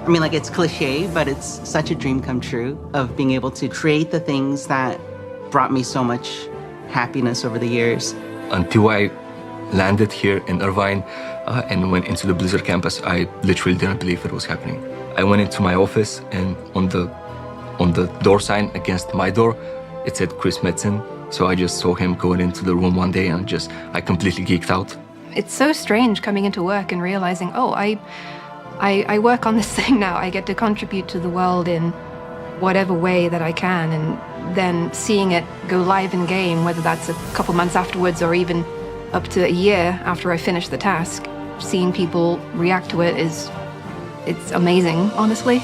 I mean, like, it's cliche, but it's such a dream come true of being able to create the things that brought me so much happiness over the years. Until I landed here in Irvine and went into the Blizzard campus, I literally didn't believe it was happening. I went into my office, and on the door sign against my door, it said Chris Metzen. So I just saw him going into the room one day, and I completely geeked out. It's so strange coming into work and realizing, oh, I work on this thing now. I get to contribute to the world in whatever way that I can, and then seeing it go live in game, whether that's a couple months afterwards or even up to a year after I finish the task, seeing people react to it it's amazing, honestly.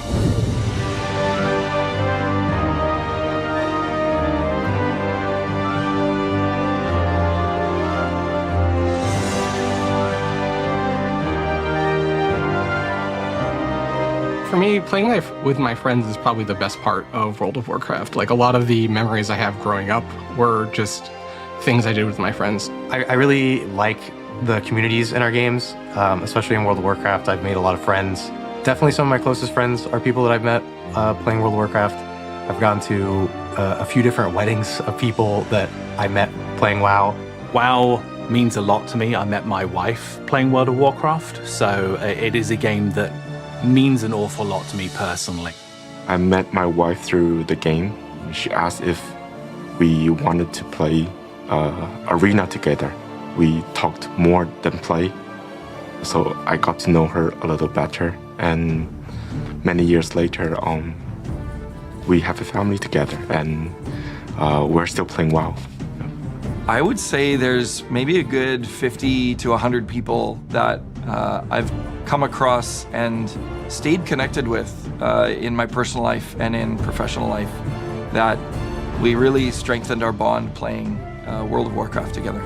For me, playing with my friends is probably the best part of World of Warcraft. Like, a lot of the memories I have growing up were just things I did with my friends. I really like the communities in our games, especially in World of Warcraft. I've made a lot of friends. Definitely some of my closest friends are people that I've met playing World of Warcraft. I've gone to a few different weddings of people that I met playing WoW. WoW means a lot to me. I met my wife playing World of Warcraft, so it is a game that means an awful lot to me personally. I met my wife through the game. She asked if we wanted to play Arena together. We talked more than play, so I got to know her a little better. And many years later, we have a family together, and we're still playing WoW. I would say there's maybe a good 50 to 100 people that I've come across and stayed connected with in my personal life and in professional life, that we really strengthened our bond playing World of Warcraft together.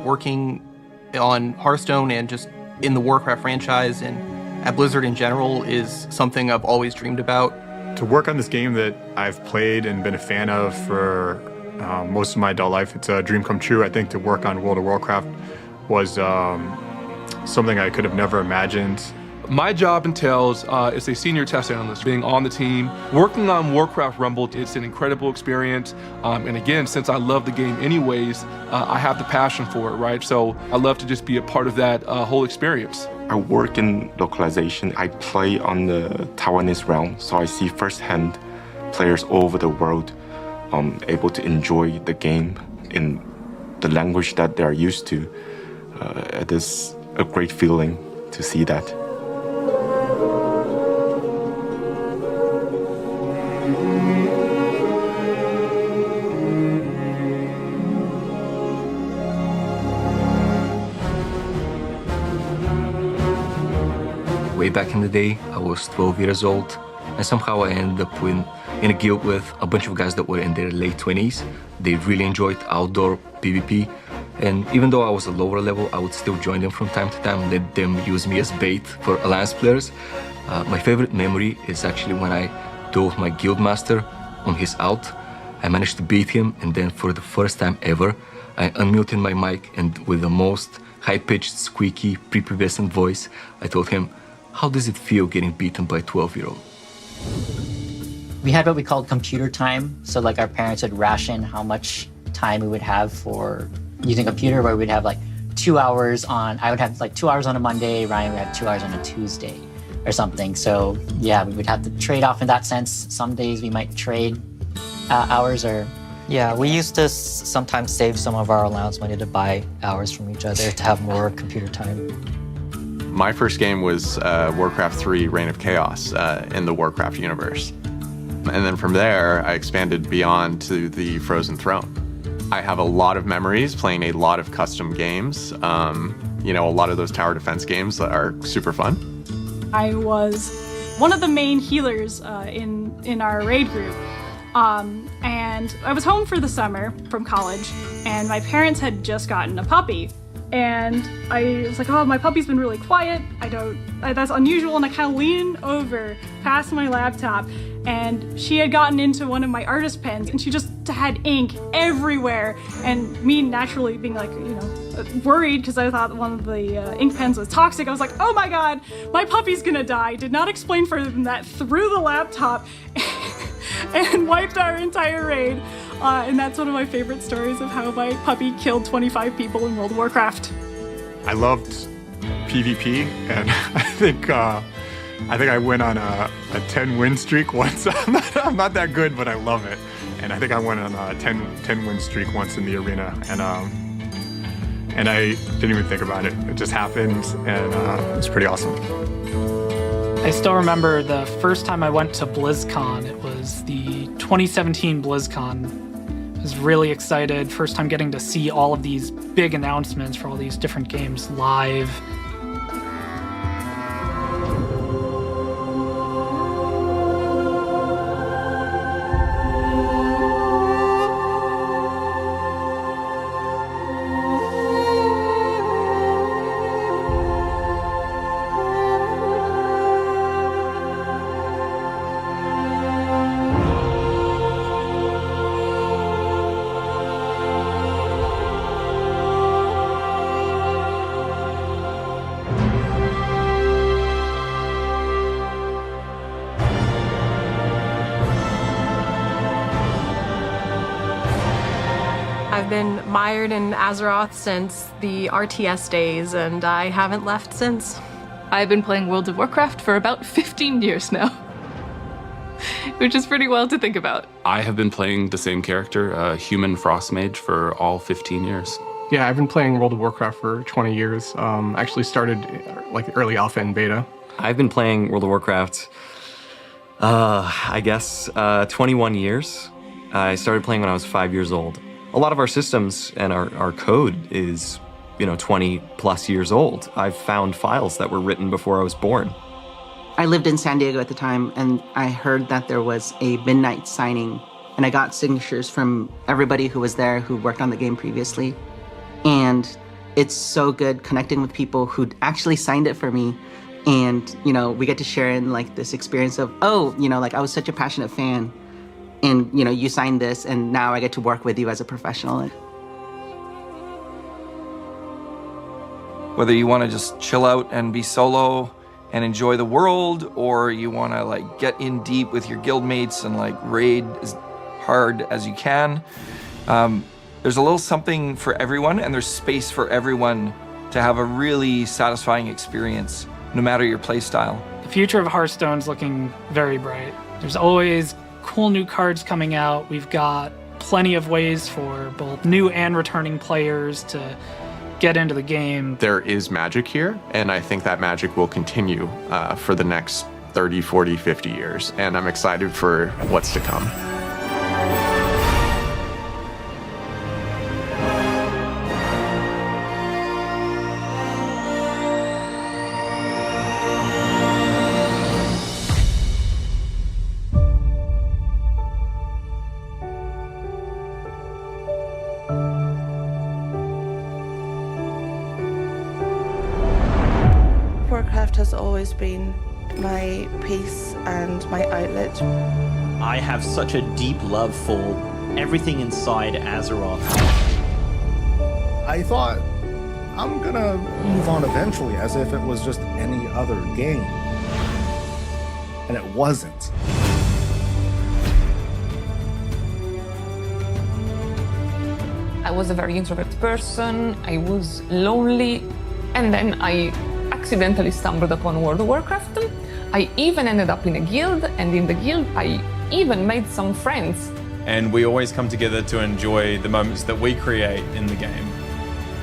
Working on Hearthstone and just in the Warcraft franchise and at Blizzard in general is something I've always dreamed about. To work on this game that I've played and been a fan of for most of my adult life, it's a dream come true. I think to work on World of Warcraft was something I could have never imagined. My job entails as a senior test analyst, being on the team, working on Warcraft Rumble. It's an incredible experience. And again, since I love the game anyways, I have the passion for it, right? So I love to just be a part of that whole experience. I work in localization. I play on the Taiwanese realm, so I see firsthand players all over the world able to enjoy the game in the language that they're used to. It is a great feeling to see that. Way back in the day, I was 12 years old, and somehow I ended up in a guild with a bunch of guys that were in their late 20s. They really enjoyed outdoor PvP, and even though I was a lower level, I would still join them from time to time, let them use me as bait for Alliance players. My favorite memory is actually when I dueled my guild master on his ult. I managed to beat him, and then for the first time ever, I unmuted my mic, and with the most high-pitched, squeaky, prepubescent voice, I told him, "How does it feel getting beaten by a 12-year-old?" We had what we called computer time. So like our parents would ration how much time we would have for using a computer, where we'd have like 2 hours on, I would have like 2 hours on a Monday, Ryan would have 2 hours on a Tuesday or something. So yeah, we would have to trade off in that sense. Some days we might trade hours or... Yeah, we used to sometimes save some of our allowance money to buy hours from each other to have more computer time. My first game was Warcraft 3 Reign of Chaos in the Warcraft universe. And then from there, I expanded beyond to the Frozen Throne. I have a lot of memories playing a lot of custom games. You know, a lot of those tower defense games that are super fun. I was one of the main healers in our raid group. And I was home for the summer from college, and my parents had just gotten a puppy. And I was like, oh, my puppy's been really quiet. That's unusual. And I kind of lean over past my laptop, and she had gotten into one of my artist pens, and she just had ink everywhere. And me naturally being like, you know, worried because I thought one of the ink pens was toxic. I was like, oh my God, my puppy's gonna die. Did not explain further than that, threw the laptop and wiped our entire raid. And that's one of my favorite stories of how my puppy killed 25 people in World of Warcraft. I loved PvP, and I think I went on a 10-win streak once. I'm not that good, but I love it. And I think I went on a 10-win streak once in the arena, and I didn't even think about it. It just happened, and it was pretty awesome. I still remember the first time I went to BlizzCon. It was the 2017 BlizzCon. I was really excited. First time getting to see all of these big announcements for all these different games live. I've been mired in Azeroth since the RTS days, and I haven't left since. I've been playing World of Warcraft for about 15 years now, which is pretty wild to think about. I have been playing the same character, Human Frost Mage, for all 15 years. Yeah, I've been playing World of Warcraft for 20 years. Actually started like early alpha and beta. I've been playing World of Warcraft, I guess, 21 years. I started playing when I was 5 years old. A lot of our systems and our code is, 20 plus years old. I've found files that were written before I was born. I lived in San Diego at the time, and I heard that there was a midnight signing, and I got signatures from everybody who was there who worked on the game previously. And it's so good connecting with people who actually signed it for me. And, we get to share in like this experience of, I was such a passionate fan. And, you signed this, and now I get to work with you as a professional. Whether you want to just chill out and be solo and enjoy the world, or you want to get in deep with your guildmates and raid as hard as you can, there's a little something for everyone, and there's space for everyone to have a really satisfying experience, no matter your play style. The future of Hearthstone's looking very bright. There's always cool new cards coming out. We've got plenty of ways for both new and returning players to get into the game. There is magic here, and I think that magic will continue for the next 30, 40, 50 years, and I'm excited for what's to come. Warcraft has always been my peace and my outlet. I have such a deep love for everything inside Azeroth. I thought, I'm gonna move on eventually, as if it was just any other game. And it wasn't. I was a very introverted person, I was lonely, and then I accidentally stumbled upon World of Warcraft. I even ended up in a guild, and in the guild I even made some friends. And we always come together to enjoy the moments that we create in the game,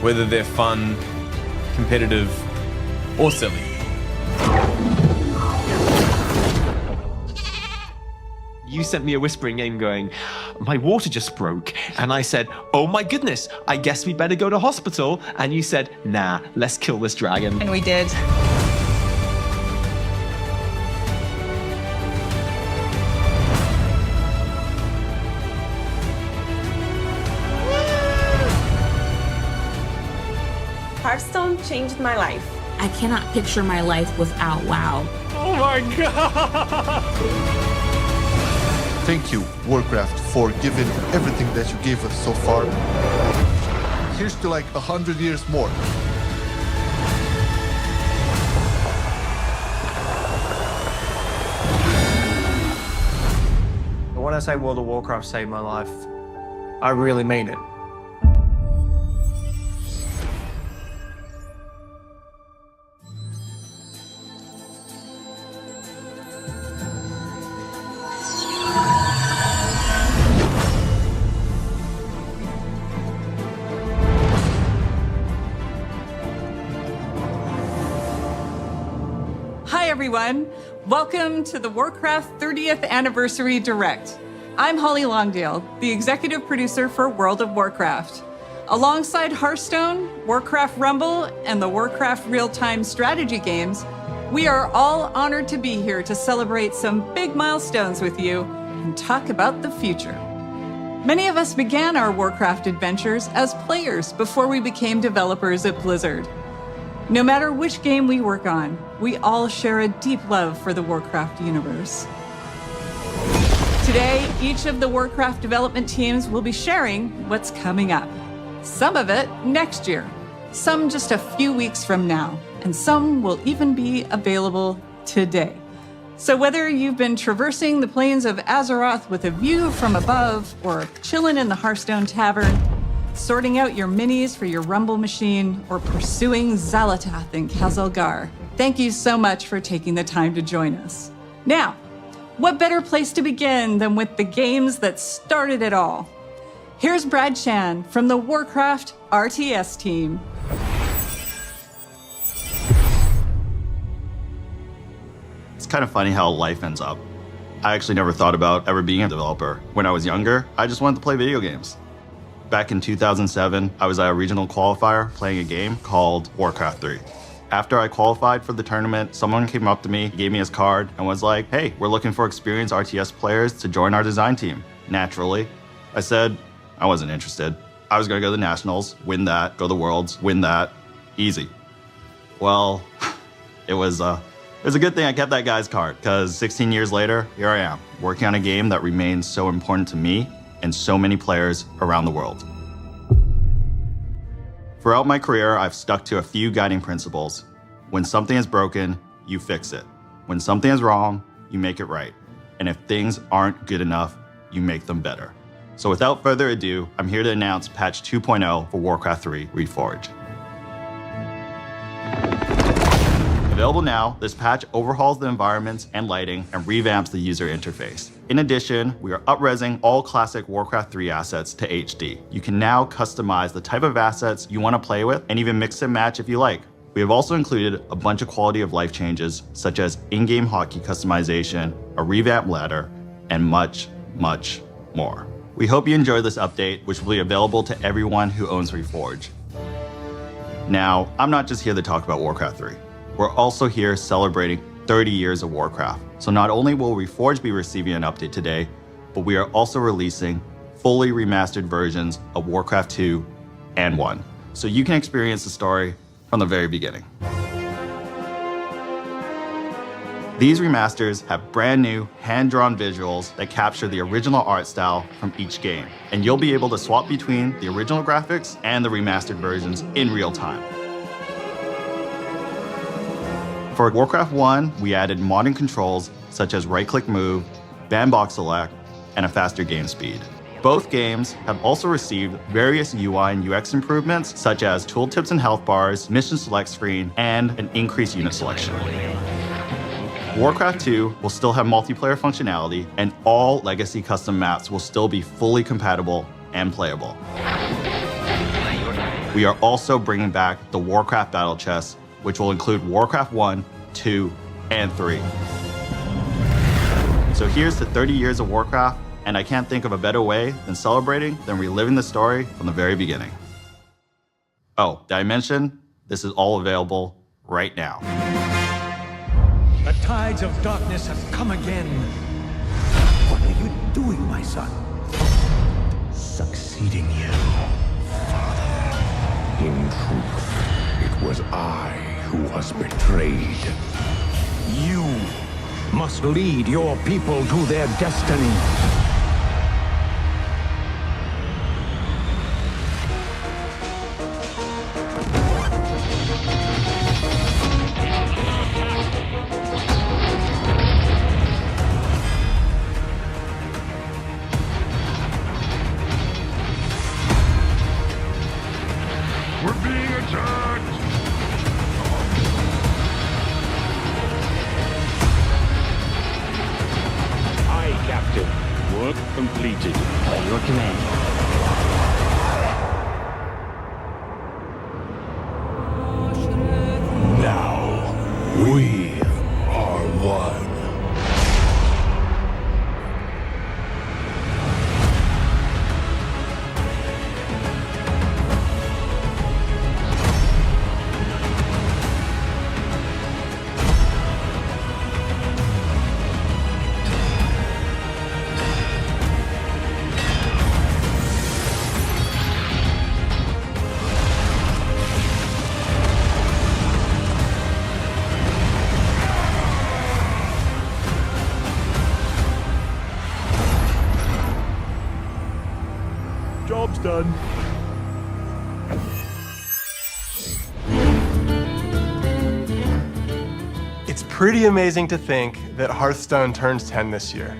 whether they're fun, competitive, or silly. you sent me a whispering game going, my water just broke. And I said, oh my goodness, I guess we'd better go to hospital. And you said, nah, let's kill this dragon. And we did. Hearthstone changed my life. I cannot picture my life without WoW. Oh my god! Thank you, Warcraft, for giving everything that you gave us so far. Here's to like 100 years more. When I say World of Warcraft saved my life, I really mean it. Hi everyone, welcome to the Warcraft 30th Anniversary Direct. I'm Holly Longdale, the executive producer for World of Warcraft. Alongside Hearthstone, Warcraft Rumble, and the Warcraft real-time strategy games, we are all honored to be here to celebrate some big milestones with you and talk about the future. Many of us began our Warcraft adventures as players before we became developers at Blizzard. No matter which game we work on, we all share a deep love for the Warcraft universe. Today, each of the Warcraft development teams will be sharing what's coming up. Some of it next year, some just a few weeks from now, and some will even be available today. So whether you've been traversing the plains of Azeroth with a view from above, or chilling in the Hearthstone Tavern, sorting out your minis for your Rumble machine, or pursuing Xalatath in Khazalgar, thank you so much for taking the time to join us. Now, what better place to begin than with the games that started it all? Here's Brad Chan from the Warcraft RTS team. It's kind of funny how life ends up. I actually never thought about ever being a developer. When I was younger, I just wanted to play video games. Back in 2007, I was at a regional qualifier playing a game called Warcraft 3. After I qualified for the tournament, someone came up to me, gave me his card, and was like, hey, we're looking for experienced RTS players to join our design team. Naturally, I said I wasn't interested. I was gonna go to the Nationals, win that, go to the Worlds, win that, easy. Well, it was a good thing I kept that guy's card, because 16 years later, here I am, working on a game that remains so important to me and so many players around the world. Throughout my career, I've stuck to a few guiding principles. When something is broken, you fix it. When something is wrong, you make it right. And if things aren't good enough, you make them better. So without further ado, I'm here to announce patch 2.0 for Warcraft 3 Reforged. Available now, this patch overhauls the environments and lighting and revamps the user interface. In addition, we are up-resing all classic Warcraft 3 assets to HD. You can now customize the type of assets you want to play with and even mix and match if you like. We have also included a bunch of quality of life changes, such as in-game hotkey customization, a revamped ladder, and much, much more. We hope you enjoy this update, which will be available to everyone who owns Reforged. Now, I'm not just here to talk about Warcraft 3. We're also here celebrating 30 years of Warcraft. So not only will Reforged be receiving an update today, but we are also releasing fully remastered versions of Warcraft 2 and 1, so you can experience the story from the very beginning. These remasters have brand new hand-drawn visuals that capture the original art style from each game, and you'll be able to swap between the original graphics and the remastered versions in real time. For Warcraft 1, we added modern controls such as right-click move, bandbox select, and a faster game speed. Both games have also received various UI and UX improvements such as tooltips and health bars, mission select screen, and an increased unit selection. Warcraft 2 will still have multiplayer functionality, and all legacy custom maps will still be fully compatible and playable. We are also bringing back the Warcraft Battle Chest, which will include Warcraft 1, 2, and 3. So here's to 30 years of Warcraft, and I can't think of a better way than celebrating than reliving the story from the very beginning. Oh, did I mention this is all available right now? The tides of darkness have come again. What are you doing, my son? Succeeding you, Father. In truth, it was I who was betrayed. You must lead your people to their destiny. We're being attacked! Aye, Captain. Work completed. By your command. Now, we are one. Job's done. It's pretty amazing to think that Hearthstone turns 10 this year.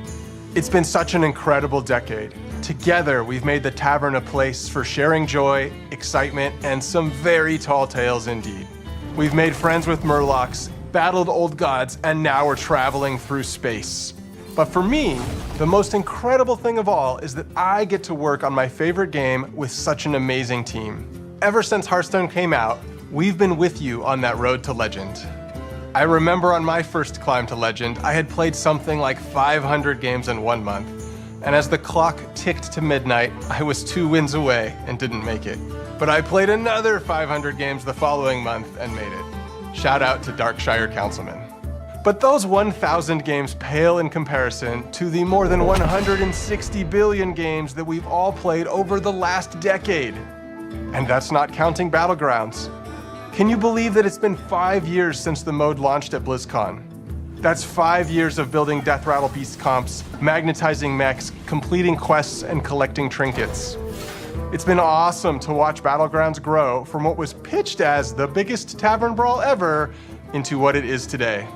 It's been such an incredible decade. Together, we've made the tavern a place for sharing joy, excitement, and some very tall tales indeed. We've made friends with Murlocs, battled old gods, and now we're traveling through space. But for me, the most incredible thing of all is that I get to work on my favorite game with such an amazing team. Ever since Hearthstone came out, we've been with you on that road to legend. I remember on my first climb to legend, I had played something like 500 games in 1 month. And as the clock ticked to midnight, I was 2 wins away and didn't make it. But I played another 500 games the following month and made it. Shout out to Darkshire Councilman. But those 1,000 games pale in comparison to the more than 160 billion games that we've all played over the last decade. And that's not counting Battlegrounds. Can you believe that it's been 5 years since the mode launched at BlizzCon? That's 5 years of building Death Rattle Beast comps, magnetizing mechs, completing quests, and collecting trinkets. It's been awesome to watch Battlegrounds grow from what was pitched as the biggest tavern brawl ever into what it is today.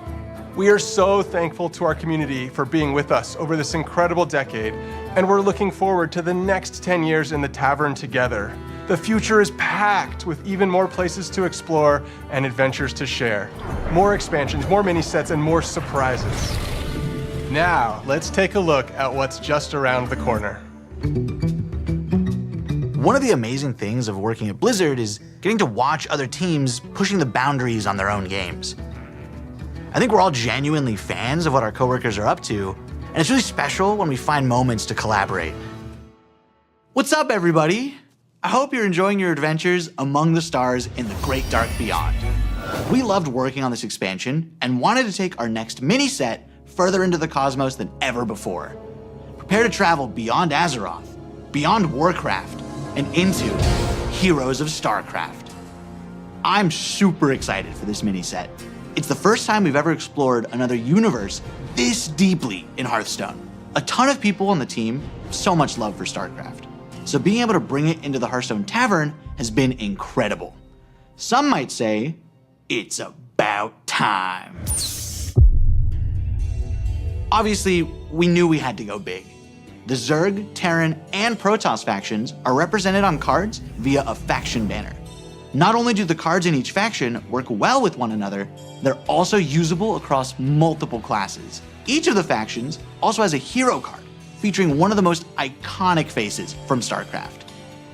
We are so thankful to our community for being with us over this incredible decade, and we're looking forward to the next 10 years in the tavern together. The future is packed with even more places to explore and adventures to share. More expansions, more mini sets, and more surprises. Now, let's take a look at what's just around the corner. One of the amazing things of working at Blizzard is getting to watch other teams pushing the boundaries on their own games. I think we're all genuinely fans of what our coworkers are up to, and it's really special when we find moments to collaborate. What's up, everybody? I hope you're enjoying your adventures among the stars in the Great Dark Beyond. We loved working on this expansion and wanted to take our next mini set further into the cosmos than ever before. Prepare to travel beyond Azeroth, beyond Warcraft, and into Heroes of StarCraft. I'm super excited for this mini set. It's the first time we've ever explored another universe this deeply in Hearthstone. A ton of people on the team, so much love for StarCraft. So being able to bring it into the Hearthstone Tavern has been incredible. Some might say, it's about time. Obviously, we knew we had to go big. The Zerg, Terran, and Protoss factions are represented on cards via a faction banner. Not only do the cards in each faction work well with one another, they're also usable across multiple classes. Each of the factions also has a hero card, featuring one of the most iconic faces from StarCraft.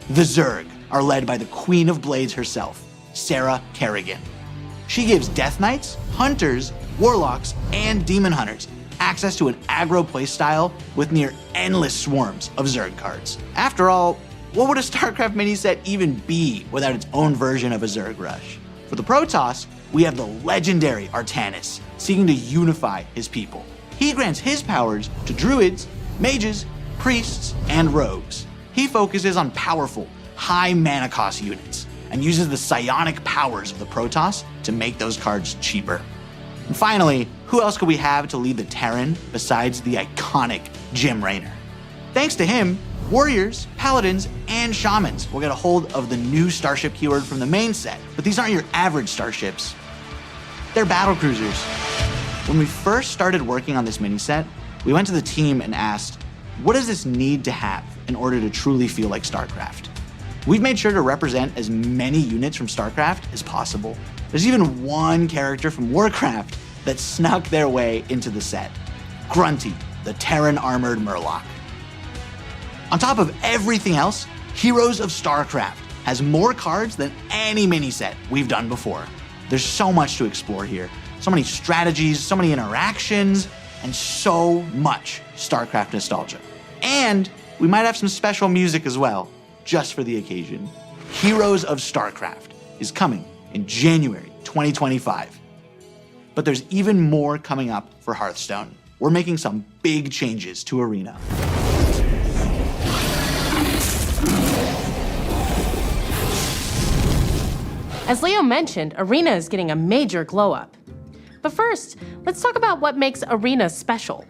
The Zerg are led by the Queen of Blades herself, Sarah Kerrigan. She gives Death Knights, Hunters, Warlocks, and Demon Hunters access to an aggro playstyle with near endless swarms of Zerg cards. After all, what would a StarCraft mini set even be without its own version of a Zerg rush? For the Protoss, we have the legendary Artanis, seeking to unify his people. He grants his powers to druids, mages, priests, and rogues. He focuses on powerful, high mana cost units, and uses the psionic powers of the Protoss to make those cards cheaper. And finally, who else could we have to lead the Terran besides the iconic Jim Raynor? Thanks to him, warriors, paladins, and shamans will get a hold of the new starship keyword from the main set, but these aren't your average starships. They're battle cruisers. When we first started working on this mini set, we went to the team and asked, what does this need to have in order to truly feel like StarCraft? We've made sure to represent as many units from StarCraft as possible. There's even one character from Warcraft that snuck their way into the set. Grunty, the Terran armored Murloc. On top of everything else, Heroes of StarCraft has more cards than any mini set we've done before. There's so much to explore here. So many strategies, so many interactions, and so much StarCraft nostalgia. And we might have some special music as well, just for the occasion. Heroes of StarCraft is coming in January 2025. But there's even more coming up for Hearthstone. We're making some big changes to Arena. As Leo mentioned, Arena is getting a major glow up. But first, let's talk about what makes Arena special.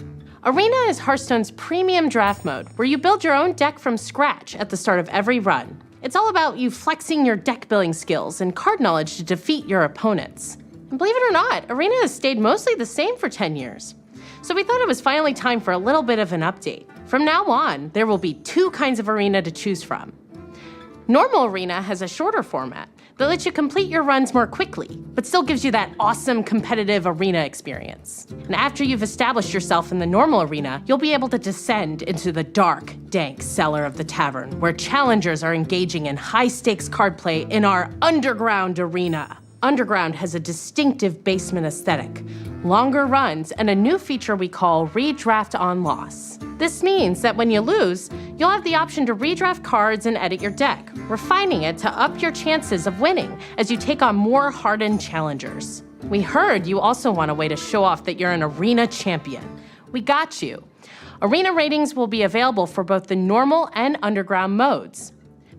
Arena is Hearthstone's premium draft mode, where you build your own deck from scratch at the start of every run. It's all about you flexing your deck building skills and card knowledge to defeat your opponents. And believe it or not, Arena has stayed mostly the same for 10 years. So we thought it was finally time for a little bit of an update. From now on, there will be 2 kinds of Arena to choose from. Normal Arena has a shorter format that lets you complete your runs more quickly, but still gives you that awesome competitive Arena experience. And after you've established yourself in the normal Arena, you'll be able to descend into the dark, dank cellar of the tavern, where challengers are engaging in high-stakes card play in our Underground Arena. Underground has a distinctive basement aesthetic, longer runs, and a new feature we call Redraft on Loss. This means that when you lose, you'll have the option to redraft cards and edit your deck, refining it to up your chances of winning as you take on more hardened challengers. We heard you also want a way to show off that you're an Arena champion. We got you. Arena ratings will be available for both the normal and underground modes.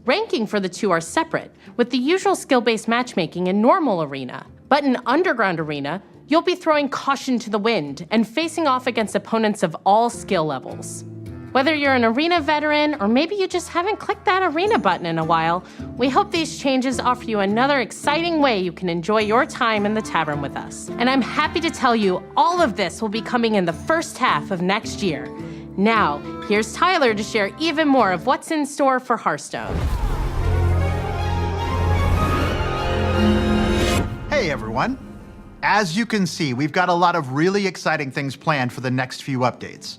Ranking for the 2 are separate, with the usual skill-based matchmaking in normal Arena. But in Underground Arena, you'll be throwing caution to the wind and facing off against opponents of all skill levels. Whether you're an Arena veteran or maybe you just haven't clicked that Arena button in a while, we hope these changes offer you another exciting way you can enjoy your time in the tavern with us. And I'm happy to tell you all of this will be coming in the first half of next year. Now, here's Tyler to share even more of what's in store for Hearthstone. Hey everyone. As you can see, we've got a lot of really exciting things planned for the next few updates.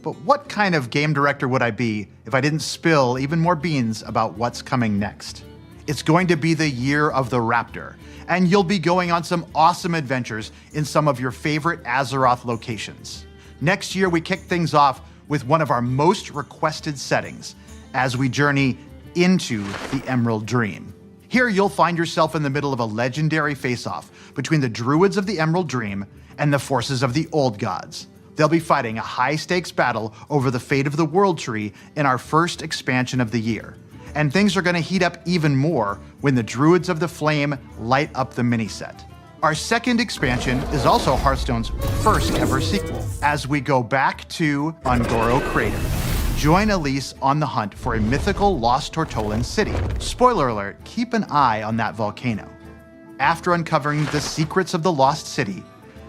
But what kind of game director would I be if I didn't spill even more beans about what's coming next? It's going to be the year of the Raptor, and you'll be going on some awesome adventures in some of your favorite Azeroth locations. Next year, we kick things off with one of our most requested settings as we journey into the Emerald Dream. Here, you'll find yourself in the middle of a legendary face-off between the Druids of the Emerald Dream and the forces of the Old Gods. They'll be fighting a high-stakes battle over the fate of the World Tree in our first expansion of the year. And things are going to heat up even more when the Druids of the Flame light up the mini-set. Our second expansion is also Hearthstone's first ever sequel, as we go back to Ungoro Crater. Join Elise on the hunt for a mythical lost Tortolan city. Spoiler alert, keep an eye on that volcano. After uncovering the secrets of the lost city,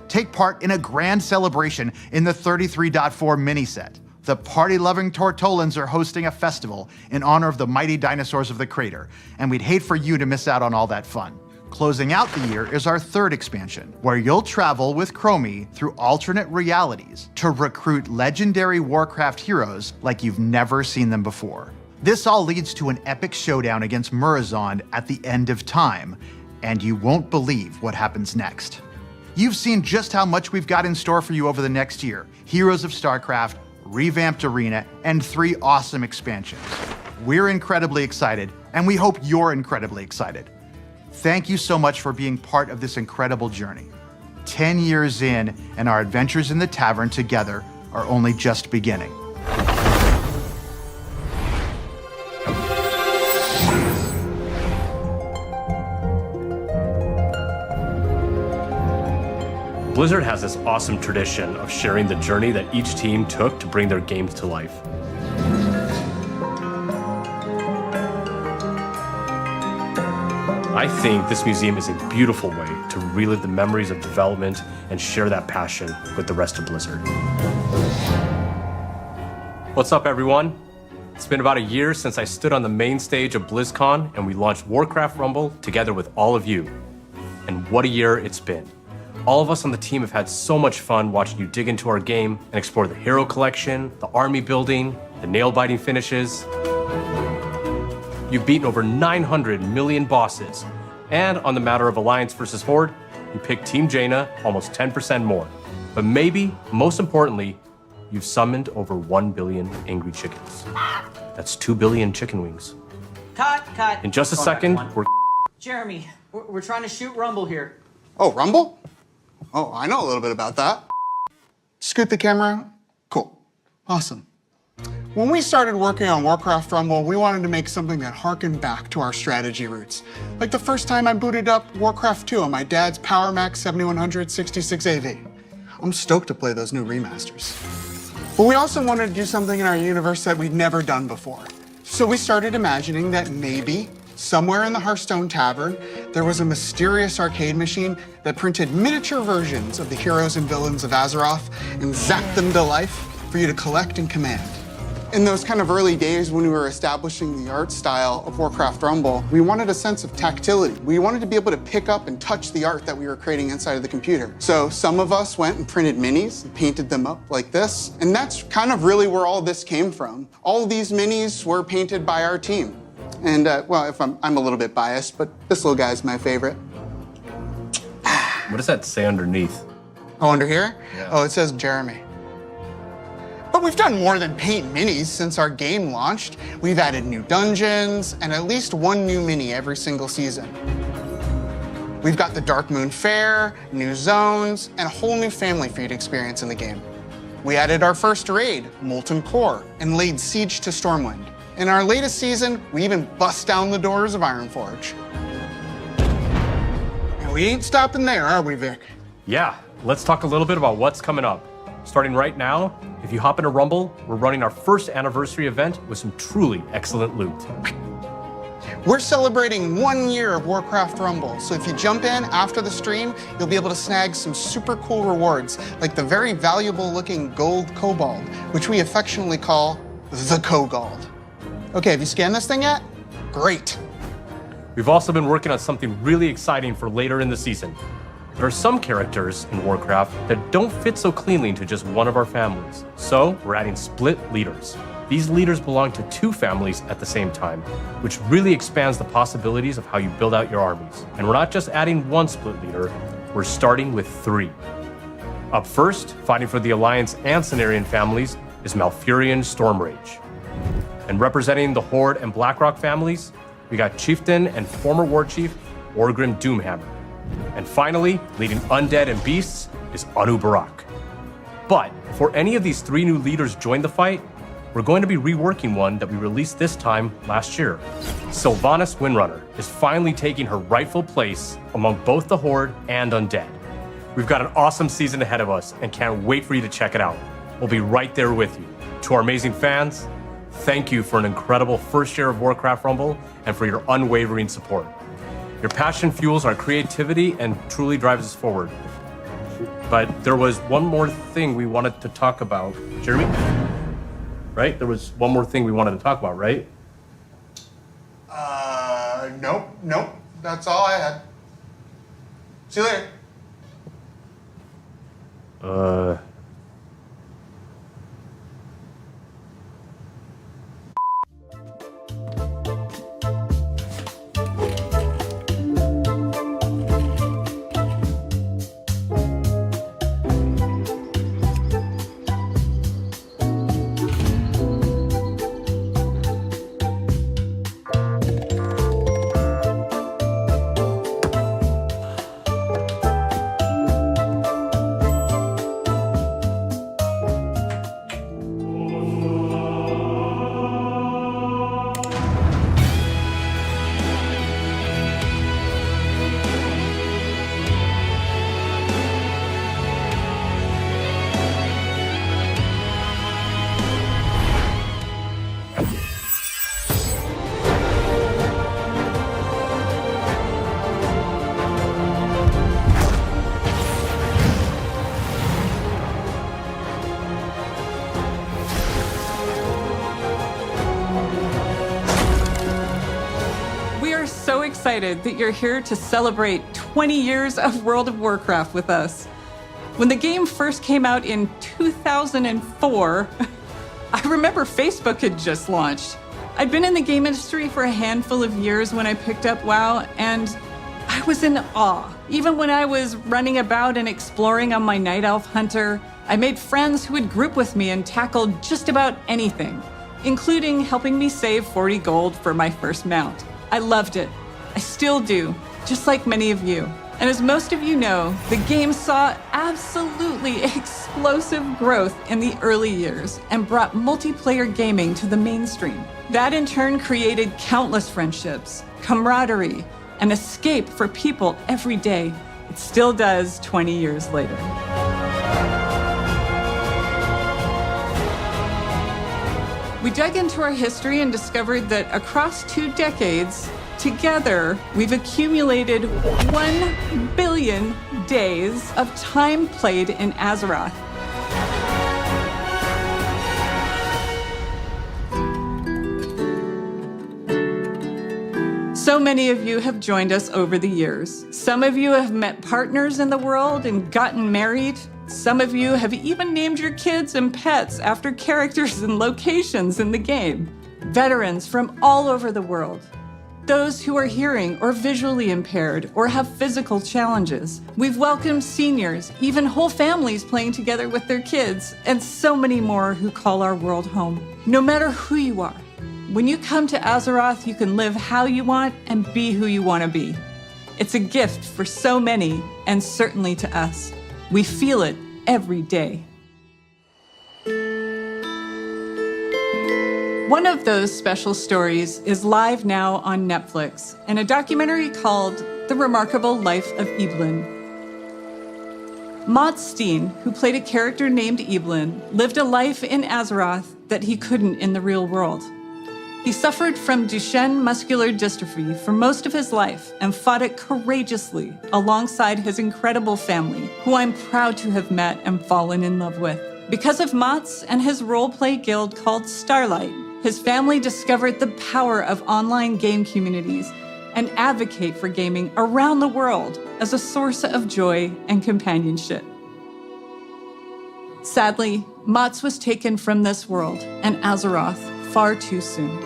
take part in a grand celebration in the 33.4 mini-set. The party-loving Tortolans are hosting a festival in honor of the mighty dinosaurs of the crater, and we'd hate for you to miss out on all that fun. Closing out the year is our third expansion, where you'll travel with Chromie through alternate realities to recruit legendary Warcraft heroes like you've never seen them before. This all leads to an epic showdown against Murozond at the end of time, and you won't believe what happens next. You've seen just how much we've got in store for you over the next year. Heroes of StarCraft, revamped arena, and 3 awesome expansions. We're incredibly excited, and we hope you're incredibly excited. Thank you so much for being part of this incredible journey. 10 years in, and our adventures in the tavern together are only just beginning. Blizzard has this awesome tradition of sharing the journey that each team took to bring their games to life. I think this museum is a beautiful way to relive the memories of development and share that passion with the rest of Blizzard. What's up, everyone? It's been about a year since I stood on the main stage of BlizzCon and we launched Warcraft Rumble together with all of you. And what a year it's been. All of us on the team have had so much fun watching you dig into our game and explore the hero collection, the army building, the nail-biting finishes. You've beaten over 900 million bosses. And on the matter of Alliance versus Horde, you picked Team Jaina almost 10% more. But maybe, most importantly, you've summoned over 1 billion angry chickens. That's 2 billion chicken wings. Cut. In just a second, we're... Jeremy, we're trying to shoot Rumble here. Oh, Rumble? Oh, I know a little bit about that. Scoot the camera. Cool. Awesome. When we started working on Warcraft Rumble, we wanted to make something that harkened back to our strategy roots. Like the first time I booted up Warcraft 2 on my dad's Power Mac 7100 66 AV. I'm stoked to play those new remasters. But we also wanted to do something in our universe that we'd never done before. So we started imagining that maybe, somewhere in the Hearthstone Tavern, there was a mysterious arcade machine that printed miniature versions of the heroes and villains of Azeroth and zapped them to life for you to collect and command. In those kind of early days when we were establishing the art style of Warcraft Rumble, we wanted a sense of tactility. We wanted to be able to pick up and touch the art that we were creating inside of the computer. So some of us went and printed minis and painted them up like this. And that's kind of really where all this came from. All of these minis were painted by our team. And, well, if I'm a little bit biased, but this little guy's my favorite. What does that say underneath? Oh, under here? Yeah. Oh, it says Jeremy. But we've done more than paint minis since our game launched. We've added new dungeons and at least 1 new mini every single season. We've got the Dark Moon Fair, new zones, and a whole new family for you to experience in the game. We added our first raid, Molten Core, and laid siege to Stormwind. In our latest season, we even bust down the doors of Ironforge. And we ain't stopping there, are we, Vic? Yeah, let's talk a little bit about what's coming up. Starting right now, if you hop into Rumble, we're running our first anniversary event with some truly excellent loot. We're celebrating 1 year of Warcraft Rumble, so if you jump in after the stream, you'll be able to snag some super cool rewards, like the very valuable looking gold kobold, which we affectionately call the Kogold. Okay, have you scanned this thing yet? Great. We've also been working on something really exciting for later in the season. There are some characters in Warcraft that don't fit so cleanly into just one of our families. So we're adding split leaders. These leaders belong to 2 families at the same time, which really expands the possibilities of how you build out your armies. And we're not just adding 1 split leader, we're starting with 3. Up first, fighting for the Alliance and Cenarian families, is Malfurion Stormrage. And representing the Horde and Blackrock families, we got Chieftain and former War Chief Orgrim Doomhammer. And finally, leading Undead and Beasts is Anu Barak. But before any of these 3 new leaders join the fight, we're going to be reworking one that we released this time last year. Sylvanas Windrunner is finally taking her rightful place among both the Horde and Undead. We've got an awesome season ahead of us and can't wait for you to check it out. We'll be right there with you. To our amazing fans, thank you for an incredible first year of Warcraft Rumble and for your unwavering support. Your passion fuels our creativity and truly drives us forward. But there was one more thing we wanted to talk about. Jeremy? Right? There was one more thing we wanted to talk about, right? Nope. That's all I had. See you later. excited that you're here to celebrate 20 years of World of Warcraft with us. When the game first came out in 2004, I remember Facebook had just launched. I'd been in the game industry for a handful of years when I picked up WoW, and I was in awe. Even when I was running about and exploring on my Night Elf Hunter, I made friends who would group with me and tackle just about anything, including helping me save 40 gold for my first mount. I loved it. I still do, just like many of you. And as most of you know, the game saw absolutely explosive growth in the early years and brought multiplayer gaming to the mainstream. That in turn created countless friendships, camaraderie, and escape for people every day. It still does 20 years later. We dug into our history and discovered that across 2 decades, together, we've accumulated 1 billion days of time played in Azeroth. So many of you have joined us over the years. Some of you have met partners in the world and gotten married. Some of you have even named your kids and pets after characters and locations in the game. Veterans from all over the world. Those who are hearing or visually impaired or have physical challenges. We've welcomed seniors, even whole families playing together with their kids, and so many more who call our world home. No matter who you are, when you come to Azeroth, you can live how you want and be who you want to be. It's a gift for so many, and certainly to us. We feel it every day. One of those special stories is live now on Netflix in a documentary called The Remarkable Life of Evelyn. Mats Steen, who played a character named Evelyn, lived a life in Azeroth that he couldn't in the real world. He suffered from Duchenne muscular dystrophy for most of his life and fought it courageously alongside his incredible family, who I'm proud to have met and fallen in love with. Because of Mats and his role-play guild called Starlight, his family discovered the power of online game communities and advocate for gaming around the world as a source of joy and companionship. Sadly, Mats was taken from this world and Azeroth far too soon.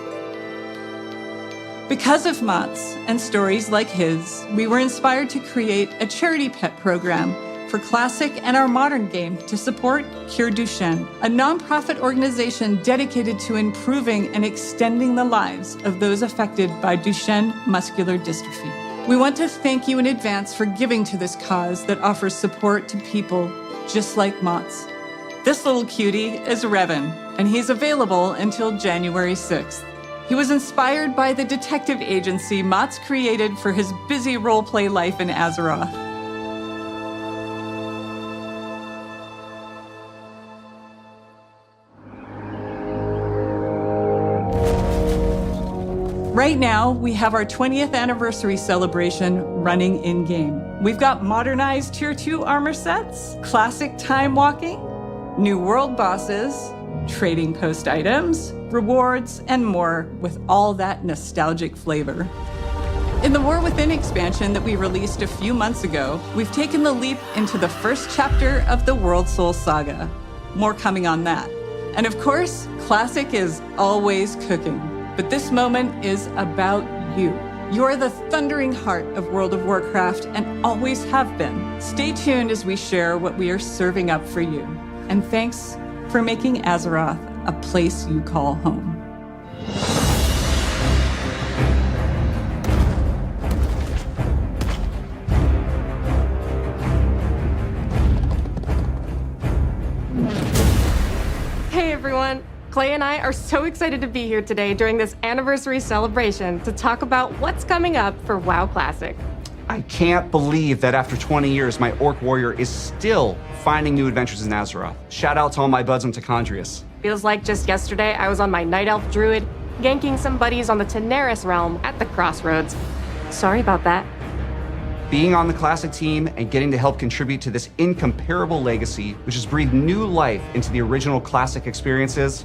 Because of Mats and stories like his, we were inspired to create a charity pet program for Classic and our modern game to support Cure Duchenne, a nonprofit organization dedicated to improving and extending the lives of those affected by Duchenne muscular dystrophy. We want to thank you in advance for giving to this cause that offers support to people just like Mats. This little cutie is Revan, and he's available until January 6th. He was inspired by the detective agency Mats created for his busy role-play life in Azeroth. Right now, we have our 20th anniversary celebration running in-game. We've got modernized Tier 2 armor sets, classic time walking, new world bosses, trading post items, rewards, and more with all that nostalgic flavor. In the War Within expansion that we released a few months ago, we've taken the leap into the first chapter of the World Soul Saga. More coming on that. And of course, Classic is always cooking. But this moment is about you. You're the thundering heart of World of Warcraft and always have been. Stay tuned as we share what we are serving up for you. And thanks for making Azeroth a place you call home. Hey everyone, Clay and I are so excited to be here today during this anniversary celebration to talk about what's coming up for WoW Classic. I can't believe that after 20 years, my Orc Warrior is still finding new adventures in Azeroth. Shout out to all my buds in Tacondrius. Feels like just yesterday I was on my Night Elf Druid, ganking some buddies on the Teneris realm at the Crossroads. Sorry about that. Being on the Classic team and getting to help contribute to this incomparable legacy, which has breathed new life into the original Classic experiences,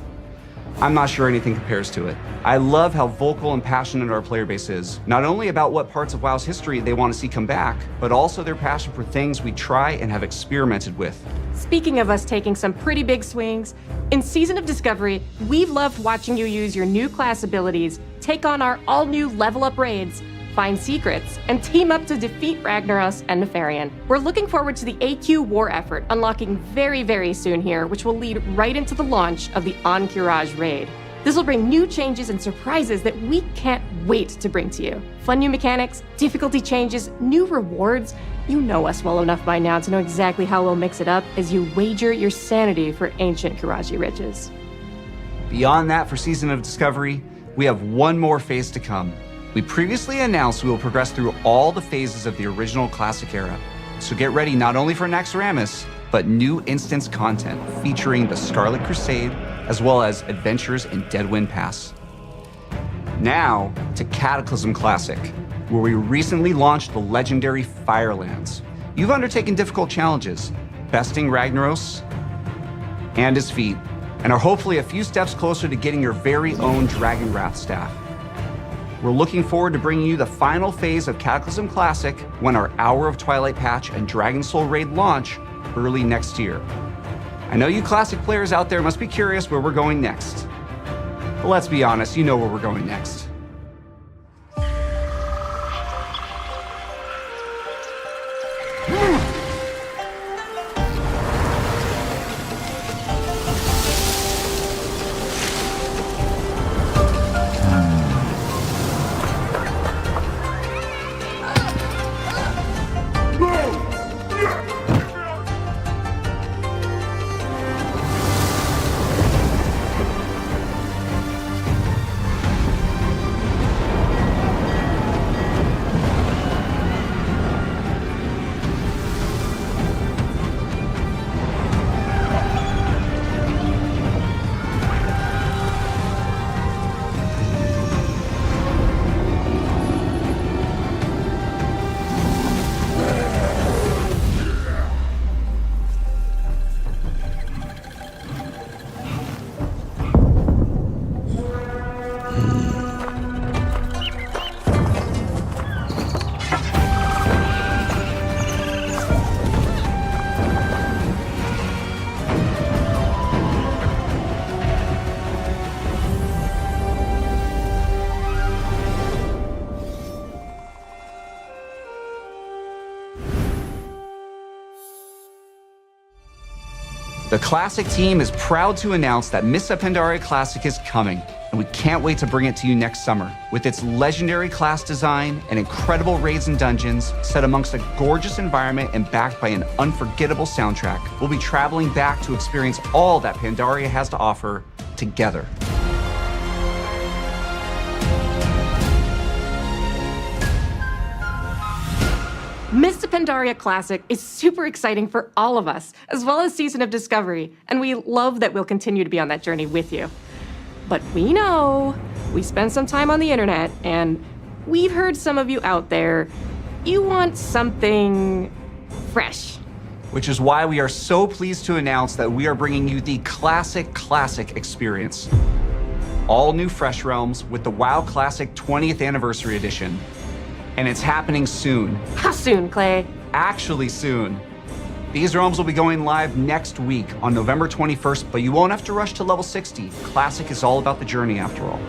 I'm not sure anything compares to it. I love how vocal and passionate our player base is, not only about what parts of WoW's history they want to see come back, but also their passion for things we try and have experimented with. Speaking of us taking some pretty big swings, in Season of Discovery, we've loved watching you use your new class abilities, take on our all-new level-up raids, find secrets, and team up to defeat Ragnaros and Nefarian. We're looking forward to the AQ war effort unlocking very, very soon here, which will lead right into the launch of the Encourage raid. This will bring new changes and surprises that we can't wait to bring to you. Fun new mechanics, difficulty changes, new rewards. You know us well enough by now to know exactly how we'll mix it up as you wager your sanity for ancient Kiraji riches. Beyond that, for Season of Discovery, we have one more phase to come. We previously announced we will progress through all the phases of the original Classic era. So get ready not only for Naxxramas, but new instance content featuring the Scarlet Crusade, as well as adventures in Deadwind Pass. Now to Cataclysm Classic, where we recently launched the legendary Firelands. You've undertaken difficult challenges, besting Ragnaros and his feat, and are hopefully a few steps closer to getting your very own Dragon Wrath staff. We're looking forward to bringing you the final phase of Cataclysm Classic when our Hour of Twilight patch and Dragon Soul raid launch early next year. I know you Classic players out there must be curious where we're going next. But let's be honest, you know where we're going next. The Classic team is proud to announce that Mists of Pandaria Classic is coming, and we can't wait to bring it to you next summer. With its legendary class design and incredible raids and dungeons, set amongst a gorgeous environment and backed by an unforgettable soundtrack, we'll be traveling back to experience all that Pandaria has to offer together. Mists of Pandaria Classic is super exciting for all of us, as well as Season of Discovery, and we love that we'll continue to be on that journey with you. But we know, we spent some time on the internet, and we've heard some of you out there, you want something fresh. Which is why we are so pleased to announce that we are bringing you the Classic experience. All new Fresh Realms with the WoW Classic 20th Anniversary Edition. And it's happening soon. How soon, Clay? Actually soon. These realms will be going live next week on November 21st, but you won't have to rush to level 60. Classic is all about the journey after all.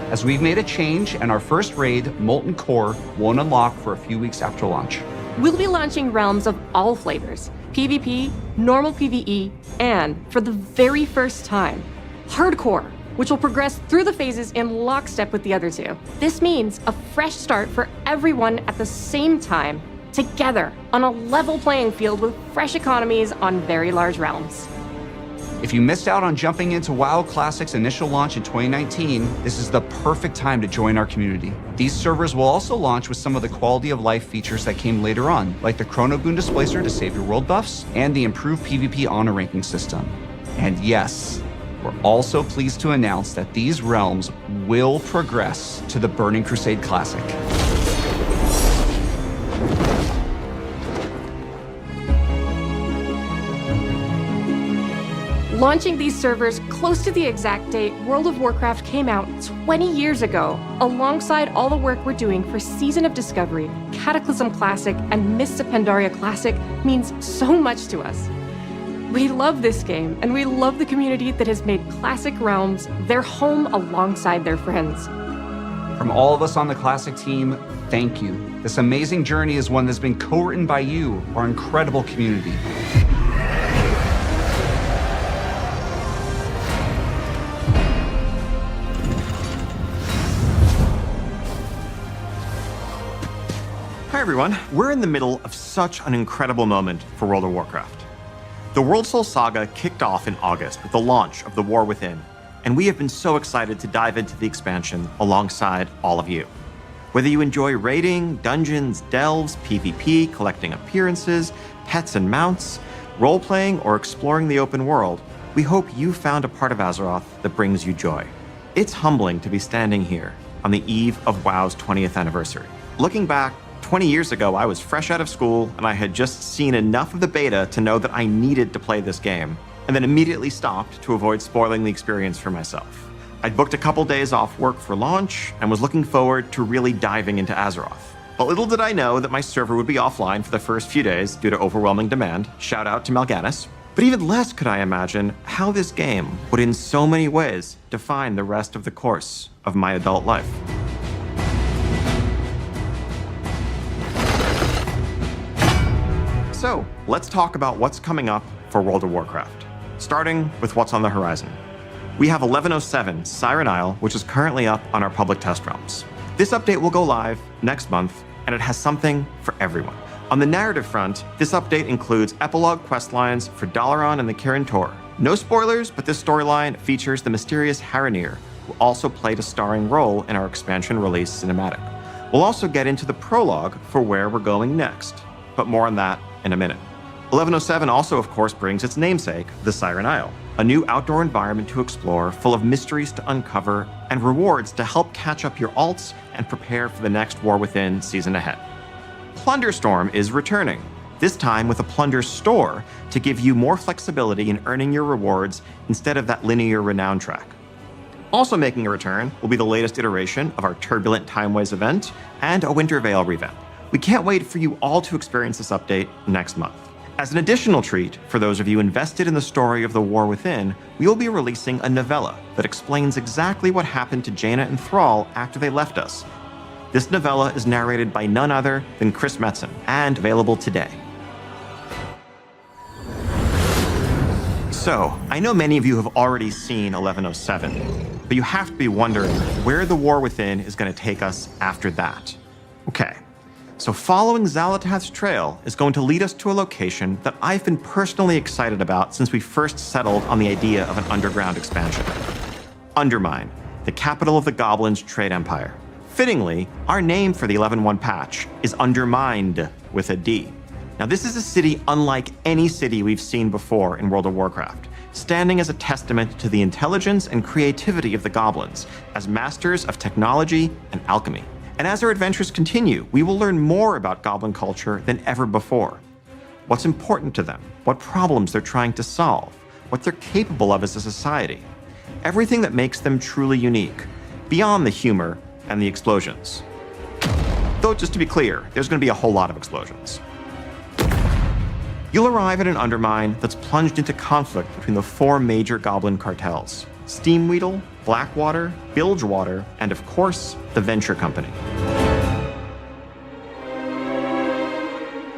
As we've made a change and our first raid, Molten Core, won't unlock for a few weeks after launch. We'll be launching realms of all flavors, PvP, normal PvE, and for the very first time, Hardcore, which will progress through the phases in lockstep with the other two. This means a fresh start for everyone at the same time, together, on a level playing field with fresh economies on very large realms. If you missed out on jumping into WoW Classic's initial launch in 2019, this is the perfect time to join our community. These servers will also launch with some of the quality of life features that came later on, like the Chrono Boon Displacer to save your world buffs, and the improved PvP honor ranking system. And yes, we're also pleased to announce that these realms will progress to the Burning Crusade Classic. Launching these servers close to the exact date World of Warcraft came out 20 years ago, alongside all the work we're doing for Season of Discovery, Cataclysm Classic, and Mists of Pandaria Classic, means so much to us. We love this game, and we love the community that has made Classic Realms their home alongside their friends. From all of us on the Classic team, thank you. This amazing journey is one that's been co-written by you, our incredible community. Hi everyone, we're in the middle of such an incredible moment for World of Warcraft. The World Soul Saga kicked off in August with the launch of The War Within, and we have been so excited to dive into the expansion alongside all of you. Whether you enjoy raiding, dungeons, delves, PvP, collecting appearances, pets and mounts, role-playing, or exploring the open world, we hope you found a part of Azeroth that brings you joy. It's humbling to be standing here on the eve of WoW's 20th anniversary. Looking back, 20 years ago, I was fresh out of school and I had just seen enough of the beta to know that I needed to play this game, and then immediately stopped to avoid spoiling the experience for myself. I'd booked a couple days off work for launch and was looking forward to really diving into Azeroth. But little did I know that my server would be offline for the first few days due to overwhelming demand. Shout out to Mal'Ganis. But even less could I imagine how this game would in so many ways define the rest of the course of my adult life. So, let's talk about what's coming up for World of Warcraft, starting with what's on the horizon. We have 1107 Siren Isle, which is currently up on our public test realms. This update will go live next month, and it has something for everyone. On the narrative front, this update includes epilogue questlines for Dalaran and the Kirin Tor. No spoilers, but this storyline features the mysterious Haranir, who also played a starring role in our expansion release cinematic. We'll also get into the prologue for where we're going next, but more on that in a minute. 1107 also, of course, brings its namesake, the Siren Isle, a new outdoor environment to explore full of mysteries to uncover and rewards to help catch up your alts and prepare for the next War Within season ahead. Plunderstorm is returning, this time with a plunder store to give you more flexibility in earning your rewards instead of that linear renown track. Also making a return will be the latest iteration of our Turbulent Timeways event and a Winter Veil revamp. We can't wait for you all to experience this update next month. As an additional treat, for those of you invested in the story of the War Within, we will be releasing a novella that explains exactly what happened to Jaina and Thrall after they left us. This novella is narrated by none other than Chris Metzen, and available today. So, I know many of you have already seen 1107, but you have to be wondering where the War Within is going to take us after that. Okay. So following Xal'atath's trail is going to lead us to a location that I've been personally excited about since we first settled on the idea of an underground expansion. Undermine, the capital of the Goblins' trade empire. Fittingly, our name for the 11.1 patch is Undermined with a D. Now this is a city unlike any city we've seen before in World of Warcraft, standing as a testament to the intelligence and creativity of the Goblins as masters of technology and alchemy. And as our adventures continue, we will learn more about Goblin culture than ever before. What's important to them, what problems they're trying to solve, what they're capable of as a society. Everything that makes them truly unique, beyond the humor and the explosions. Though, just to be clear, there's going to be a whole lot of explosions. You'll arrive at an Undermine that's plunged into conflict between the 4 major Goblin cartels: Steamweedle, Blackwater, Bilgewater, and of course, the Venture Company.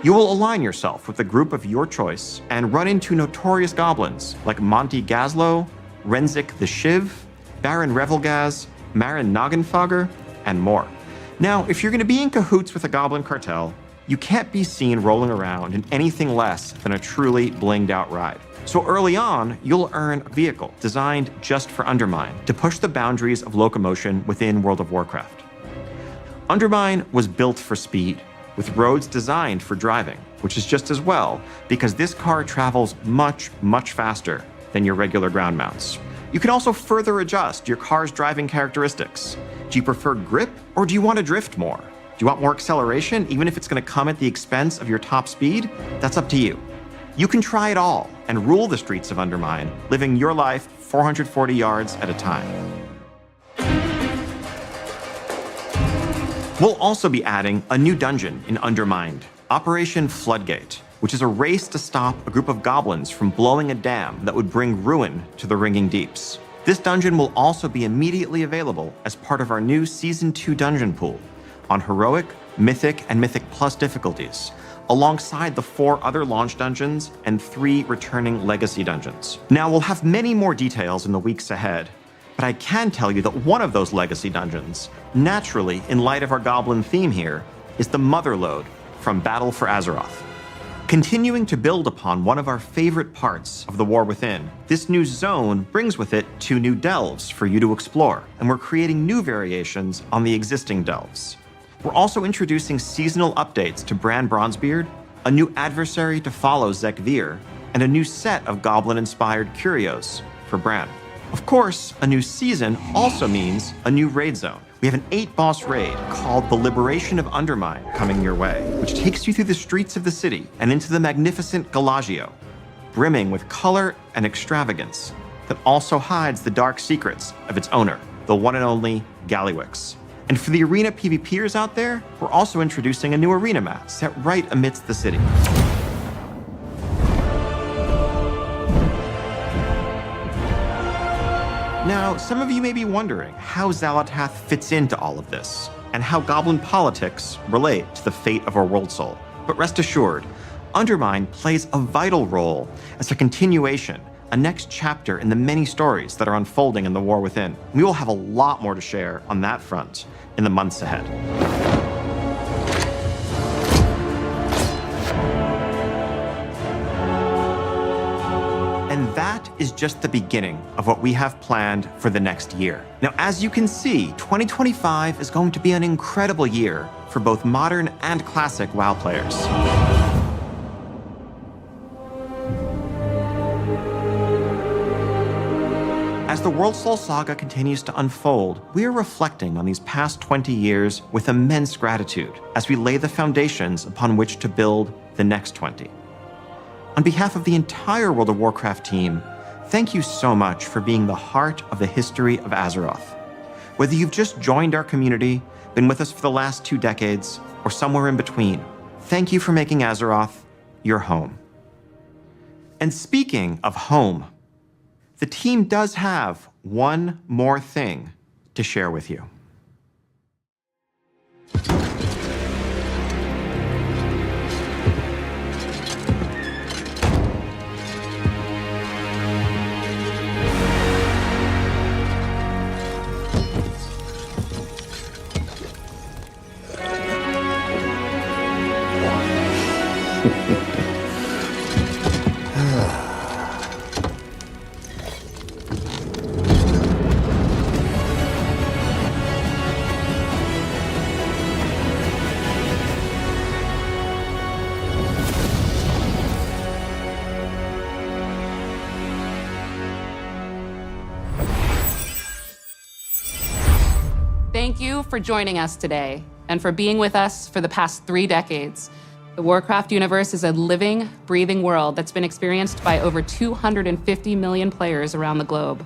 You will align yourself with a group of your choice and run into notorious goblins like Monty Gazlo, Renzik the Shiv, Baron Revelgaz, Marin Noggenfogger, and more. Now, if you're going to be in cahoots with a goblin cartel, you can't be seen rolling around in anything less than a truly blinged out ride. So early on, you'll earn a vehicle designed just for Undermine to push the boundaries of locomotion within World of Warcraft. Undermine was built for speed, with roads designed for driving, which is just as well because this car travels much, much faster than your regular ground mounts. You can also further adjust your car's driving characteristics. Do you prefer grip or do you want to drift more? Do you want more acceleration, even if it's going to come at the expense of your top speed? That's up to you. You can try it all and rule the streets of Undermine, living your life 440 yards at a time. We'll also be adding a new dungeon in Undermined, Operation Floodgate, which is a race to stop a group of goblins from blowing a dam that would bring ruin to the Ringing Deeps. This dungeon will also be immediately available as part of our new Season 2 dungeon pool on Heroic, Mythic, and Mythic Plus difficulties, alongside the 4 other launch dungeons and 3 returning legacy dungeons. Now, we'll have many more details in the weeks ahead, but I can tell you that one of those legacy dungeons, naturally in light of our goblin theme here, is the Motherlode from Battle for Azeroth. Continuing to build upon one of our favorite parts of the War Within, this new zone brings with it 2 new delves for you to explore, and we're creating new variations on the existing delves. We're also introducing seasonal updates to Bran Bronzebeard, a new adversary to follow Zek Veer, and a new set of goblin-inspired curios for Bran. Of course, a new season also means a new raid zone. We have an 8-boss raid called the Liberation of Undermine coming your way, which takes you through the streets of the city and into the magnificent Galagio, brimming with color and extravagance that also hides the dark secrets of its owner, the one and only Gallywix. And for the arena PvPers out there, we're also introducing a new arena map set right amidst the city. Now, some of you may be wondering how Xalatath fits into all of this, and how goblin politics relate to the fate of our world soul. But rest assured, Undermine plays a vital role as a continuation, a next chapter in the many stories that are unfolding in the War Within. We will have a lot more to share on that front in the months ahead. And that is just the beginning of what we have planned for the next year. Now, as you can see, 2025 is going to be an incredible year for both modern and classic WoW players. As the World Soul Saga continues to unfold, we are reflecting on these past 20 years with immense gratitude as we lay the foundations upon which to build the next 20. On behalf of the entire World of Warcraft team, thank you so much for being the heart of the history of Azeroth. Whether you've just joined our community, been with us for the last 2 decades, or somewhere in between, thank you for making Azeroth your home. And speaking of home, the team does have one more thing to share with you. Thank you for joining us today and for being with us for the past 3 decades. The Warcraft universe is a living, breathing world that's been experienced by over 250 million players around the globe.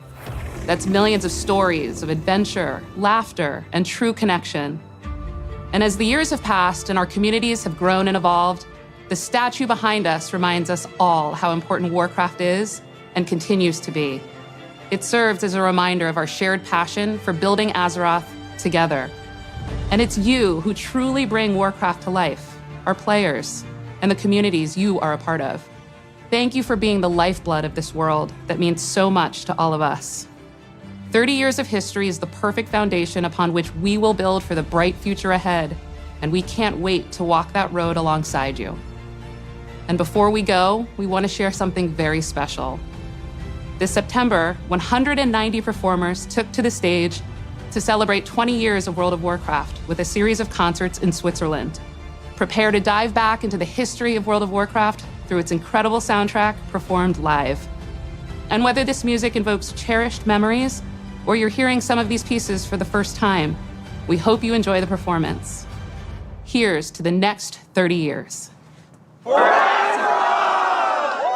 That's millions of stories of adventure, laughter, and true connection. And as the years have passed and our communities have grown and evolved, the statue behind us reminds us all how important Warcraft is and continues to be. It serves as a reminder of our shared passion for building Azeroth together. And it's you who truly bring Warcraft to life, our players, and the communities you are a part of. Thank you for being the lifeblood of this world that means so much to all of us. 30 years of history is the perfect foundation upon which we will build for the bright future ahead, and we can't wait to walk that road alongside you. And before we go, we want to share something very special. This September, 190 performers took to the stage to celebrate 20 years of World of Warcraft with a series of concerts in Switzerland. Prepare to dive back into the history of World of Warcraft through its incredible soundtrack performed live. And whether this music invokes cherished memories or you're hearing some of these pieces for the first time, we hope you enjoy the performance. Here's to the next 30 years. For Azeroth!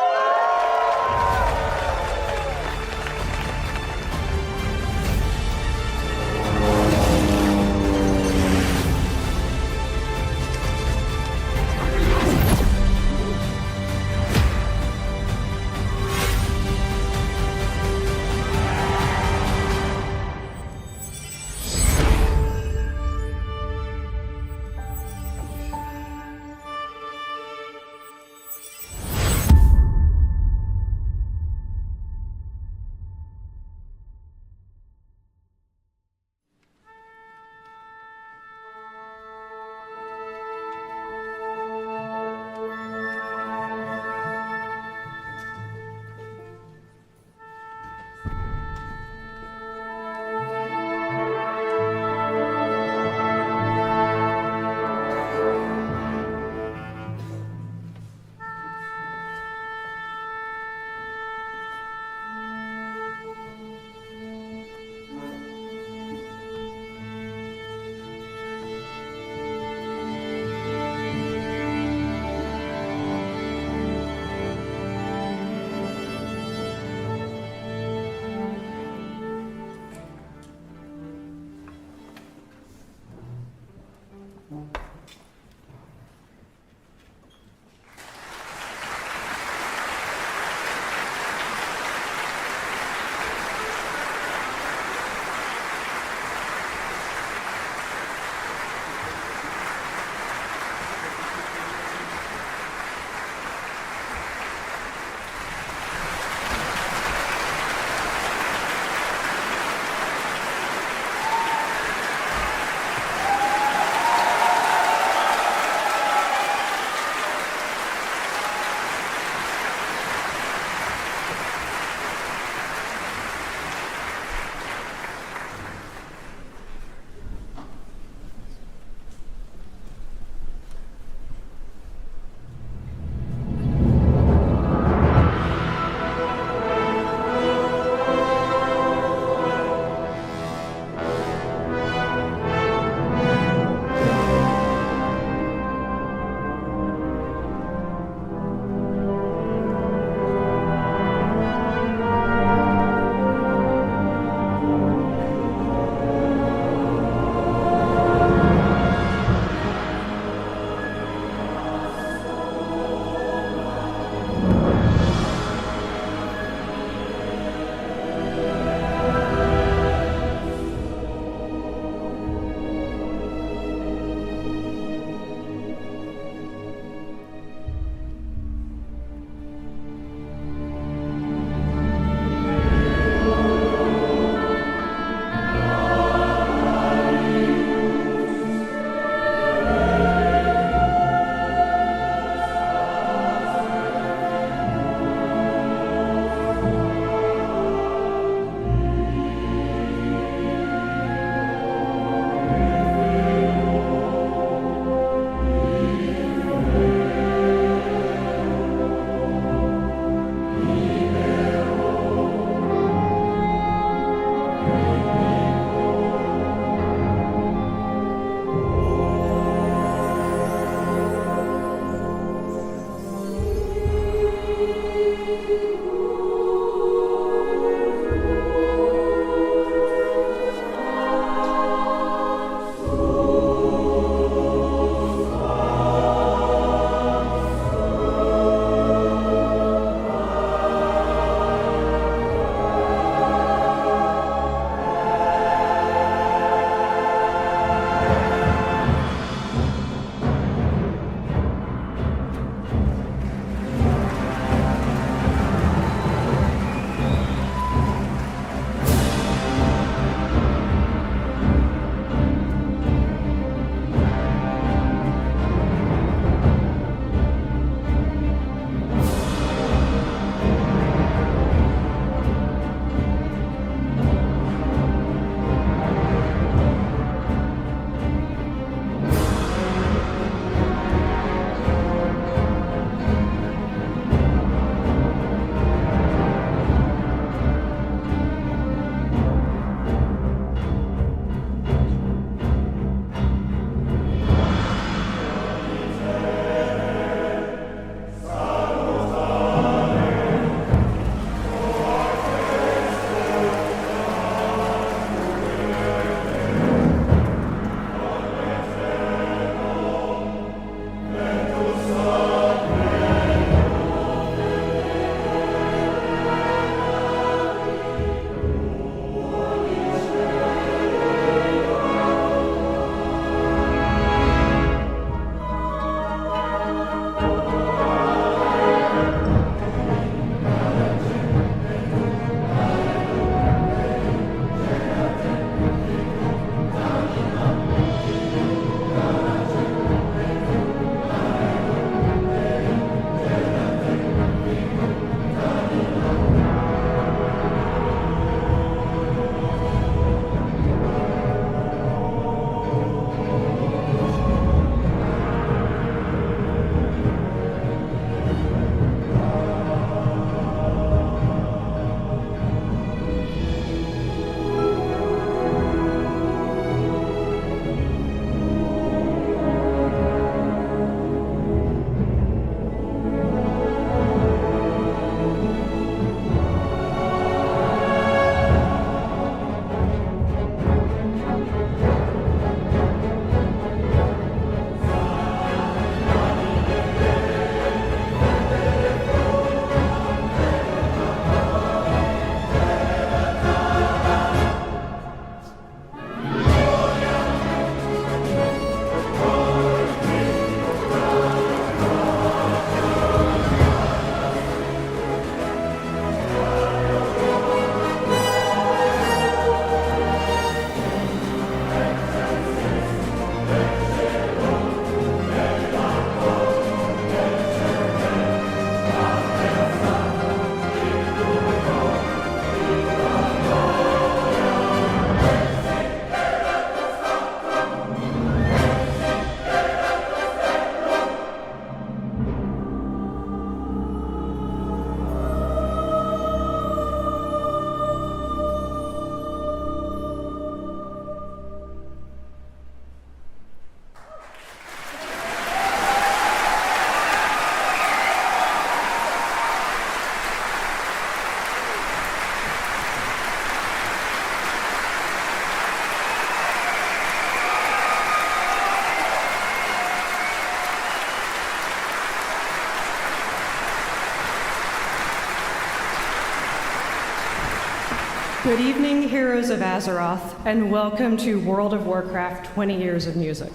Good evening, heroes of Azeroth, and welcome to World of Warcraft 20 Years of Music.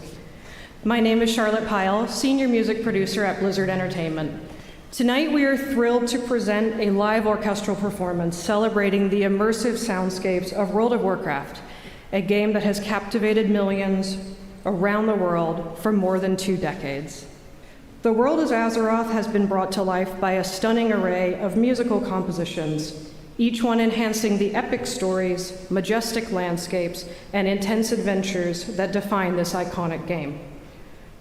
My name is Charlotte Pyle, Senior Music Producer at Blizzard Entertainment. Tonight we are thrilled to present a live orchestral performance celebrating the immersive soundscapes of World of Warcraft, a game that has captivated millions around the world for more than 2 decades. The world of Azeroth has been brought to life by a stunning array of musical compositions, each one enhancing the epic stories, majestic landscapes, and intense adventures that define this iconic game.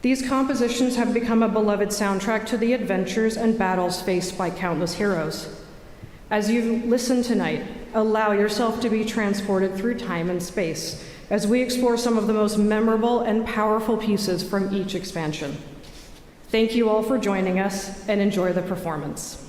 These compositions have become a beloved soundtrack to the adventures and battles faced by countless heroes. As you listen tonight, allow yourself to be transported through time and space as we explore some of the most memorable and powerful pieces from each expansion. Thank you all for joining us, and enjoy the performance.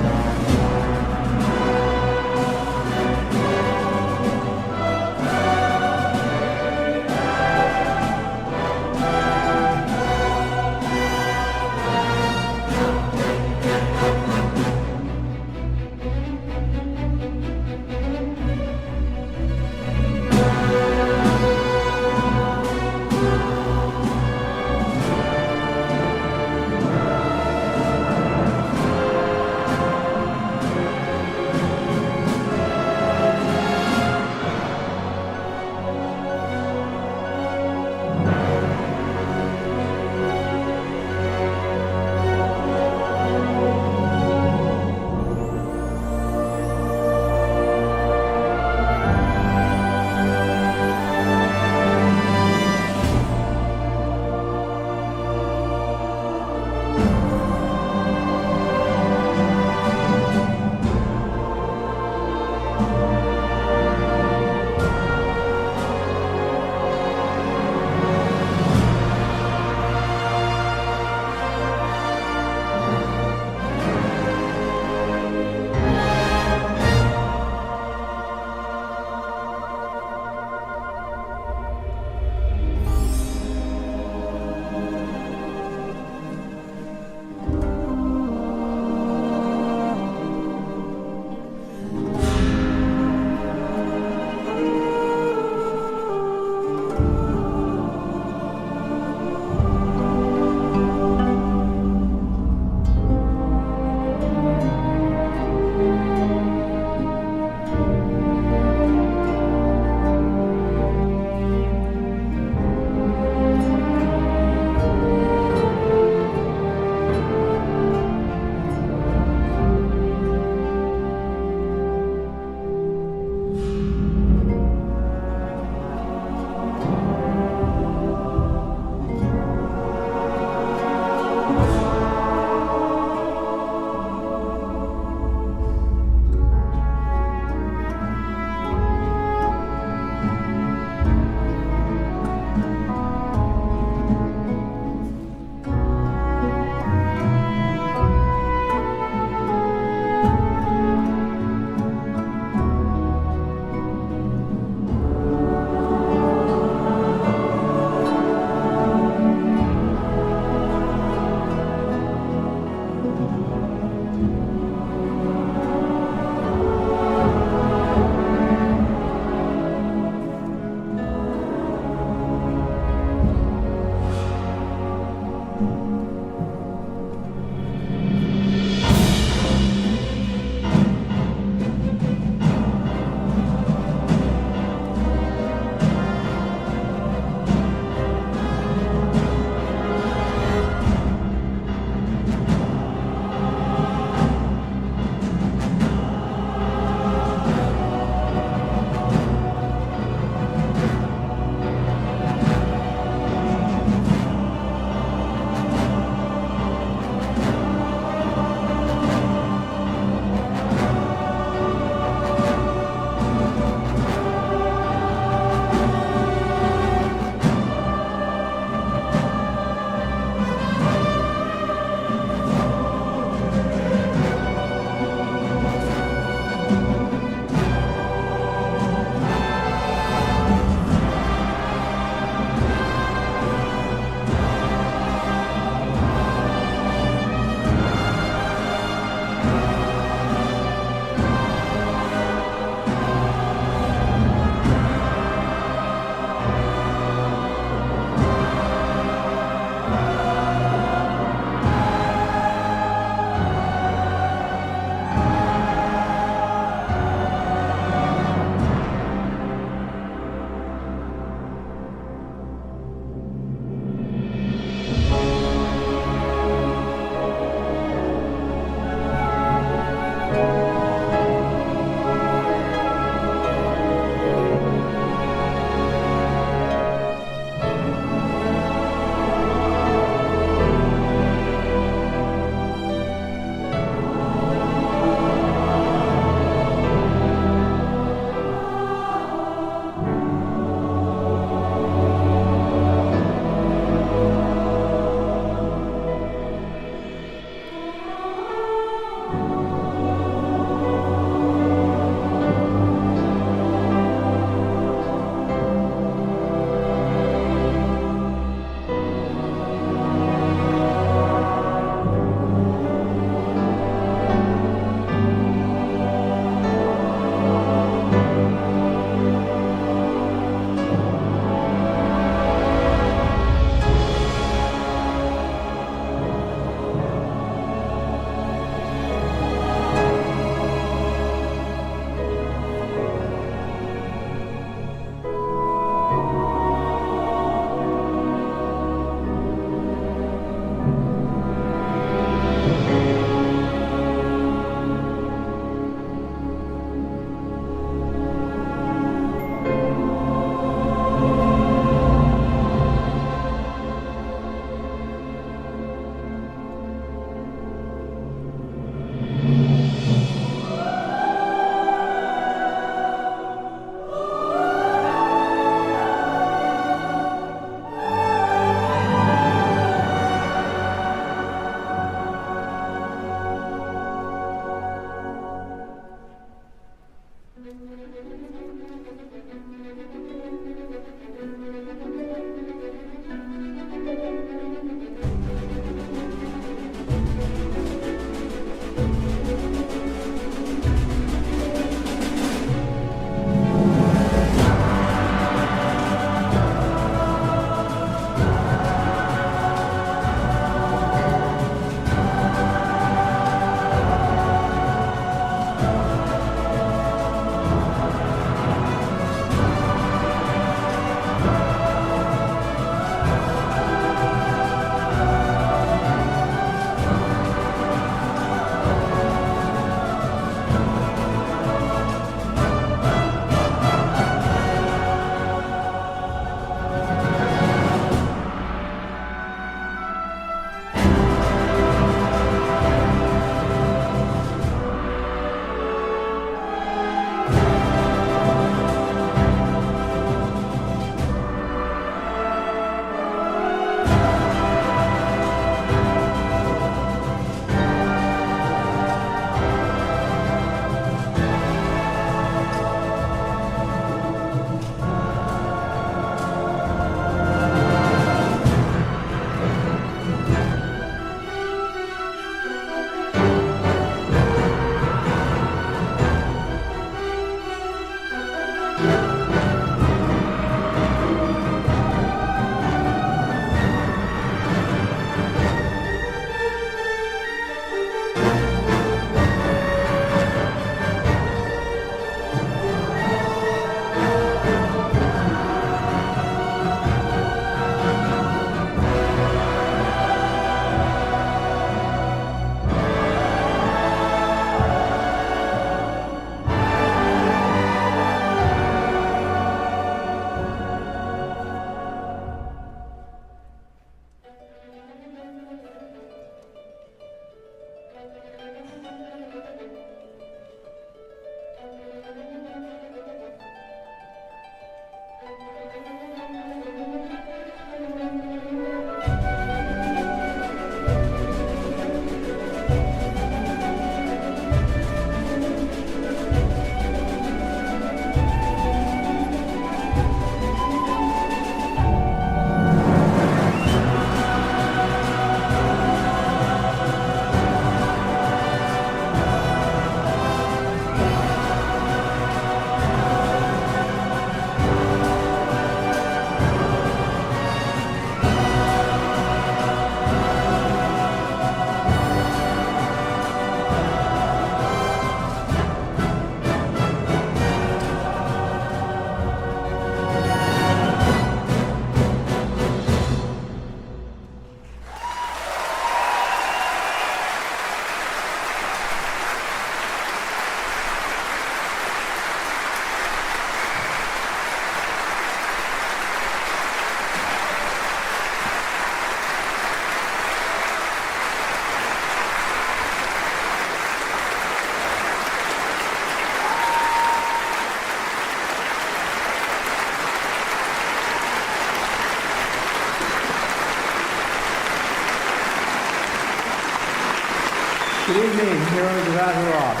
Good evening, heroes of Azeroth.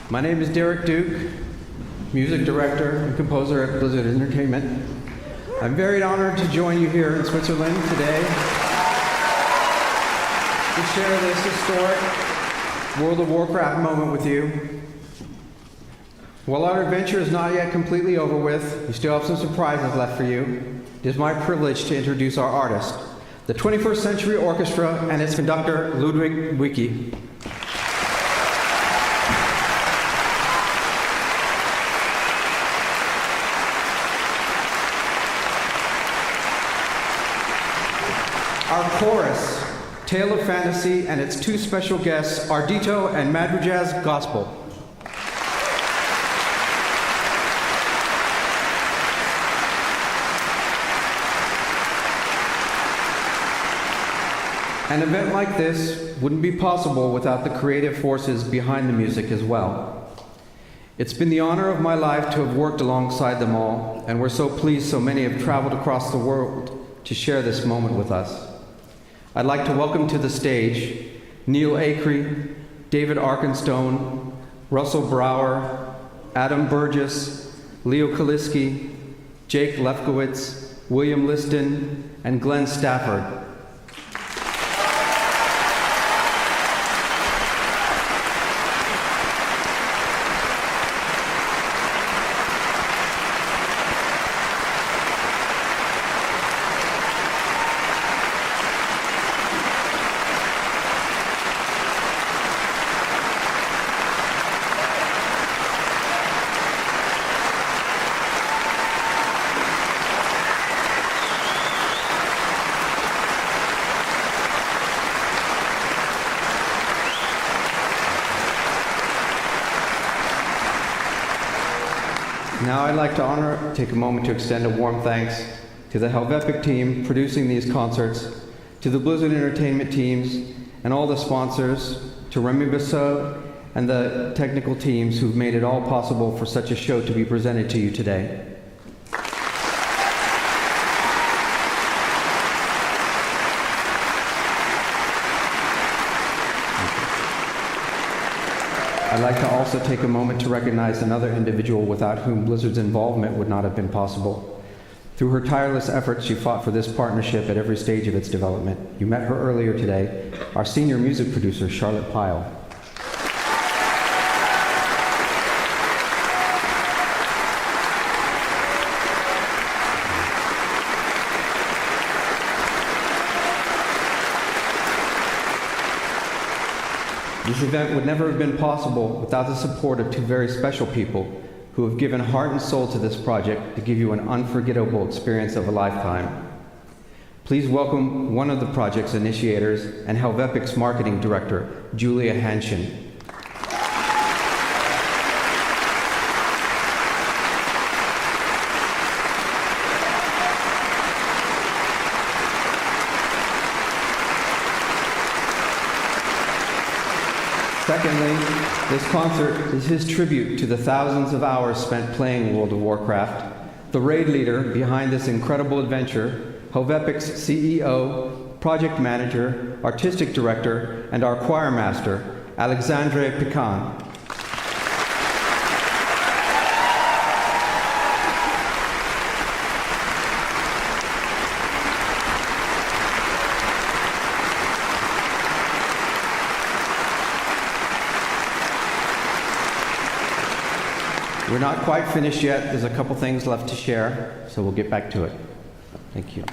My name is Derek Duke, music director and composer at Blizzard Entertainment. I'm very honored to join you here in Switzerland today to share this historic World of Warcraft moment with you. While our adventure is not yet completely over with, we still have some surprises left for you. It is my privilege to introduce our artist, the 21st Century Orchestra and its conductor, Ludwig Wicki. Our chorus, Tale of Fantasy, and its two special guests, Ardito and Madrigaz Gospel. An event like this wouldn't be possible without the creative forces behind the music as well. It's been the honor of my life to have worked alongside them all, and we're so pleased so many have traveled across the world to share this moment with us. I'd like to welcome to the stage Neil Acree, David Arkenstone, Russell Brower, Adam Burgess, Leo Kaliski, Jake Lefkowitz, William Liston, and Glenn Stafford. Now I'd like to take a moment to extend a warm thanks to the Helvetic team producing these concerts, to the Blizzard Entertainment teams, and all the sponsors, to Remy Bissot and the technical teams who've made it all possible for such a show to be presented to you today. I'd like to also take a moment to recognize another individual without whom Blizzard's involvement would not have been possible. Through her tireless efforts, she fought for this partnership at every stage of its development. You met her earlier today, our senior music producer, Charlotte Pyle. This event would never have been possible without the support of two very special people who have given heart and soul to this project to give you an unforgettable experience of a lifetime. Please welcome one of the project's initiators and Helvepic's marketing director, Julia Hanshin. Secondly, this concert is his tribute to the thousands of hours spent playing World of Warcraft. The raid leader behind this incredible adventure, Helvepic's CEO, project manager, artistic director, and our choir master, Alexandre Pican. We're not quite finished yet. There's a couple things left to share, so we'll get back to it. Thank you.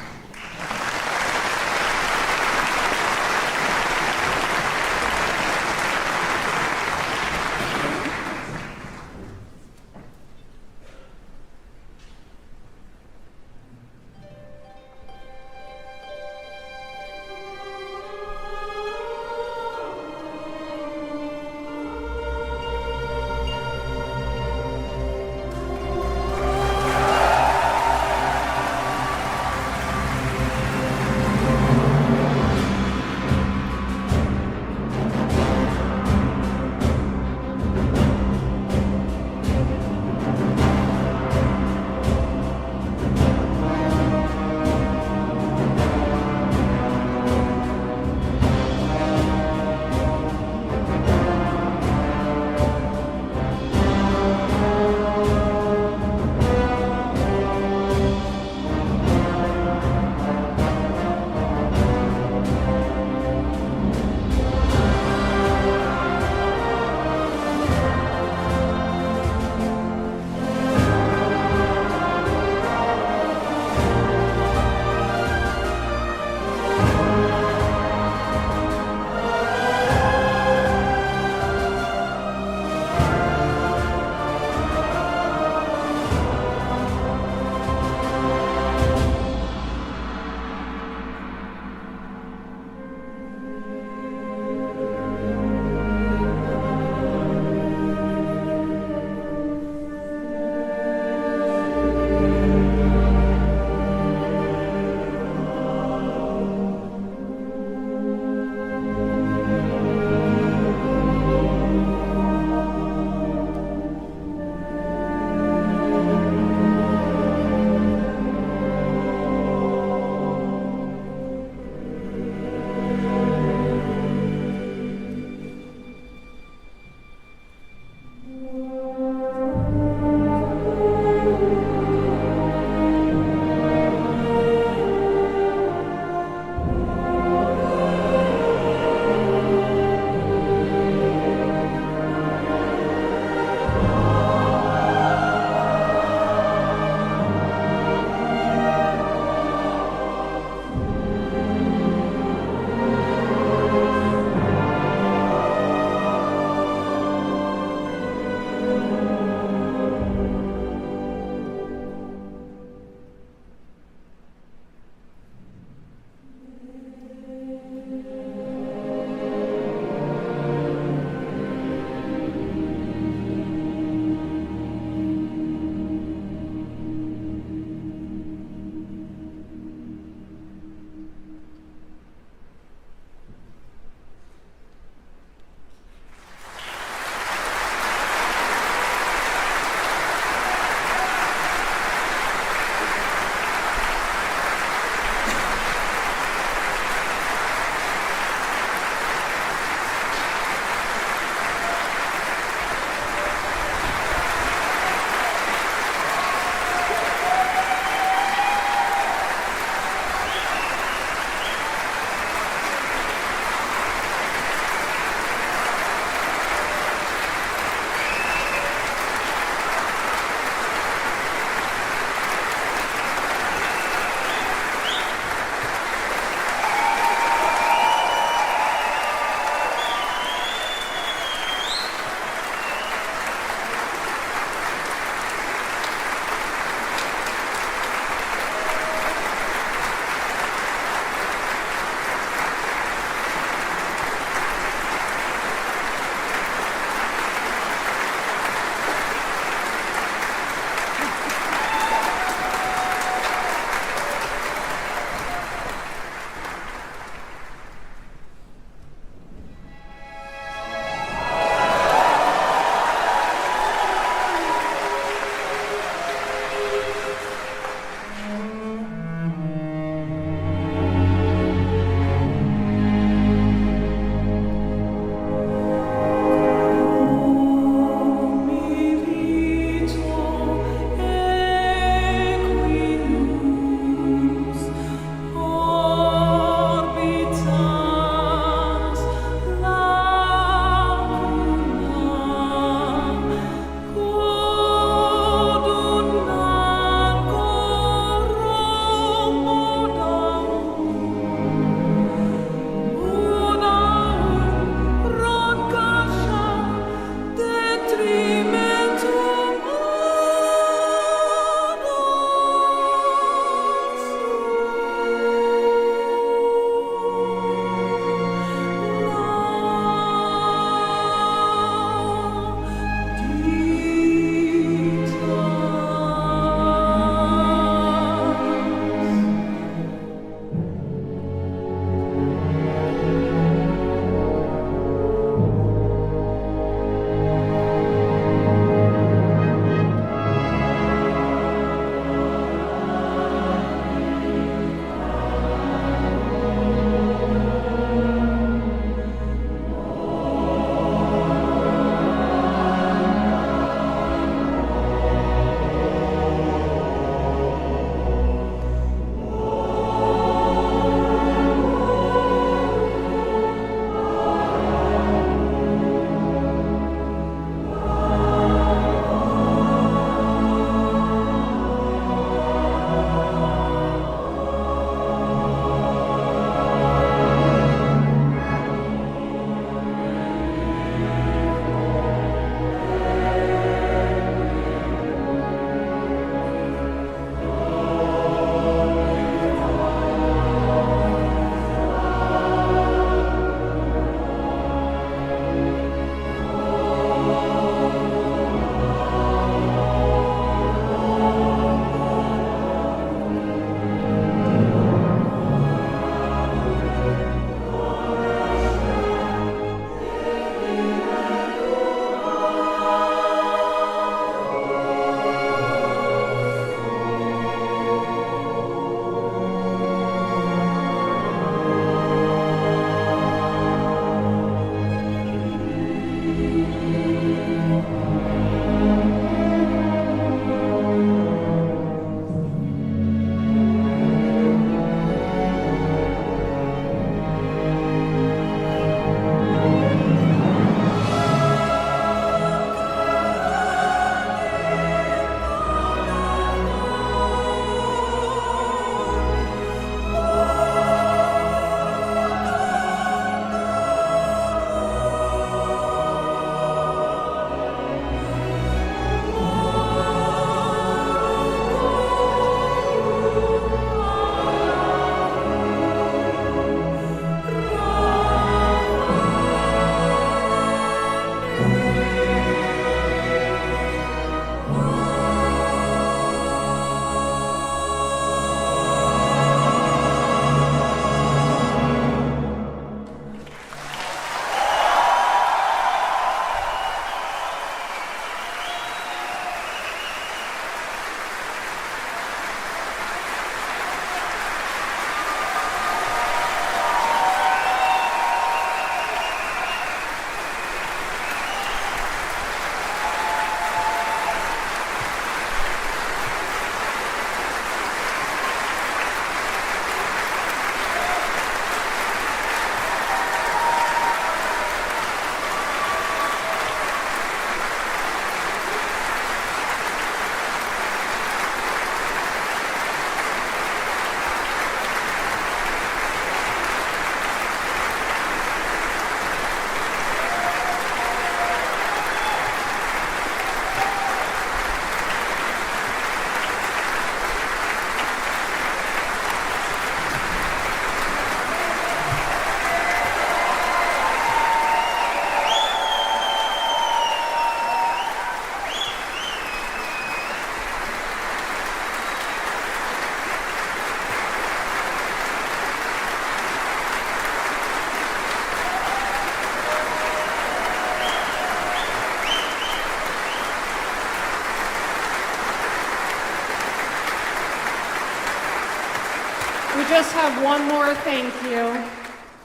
just have one more thank you.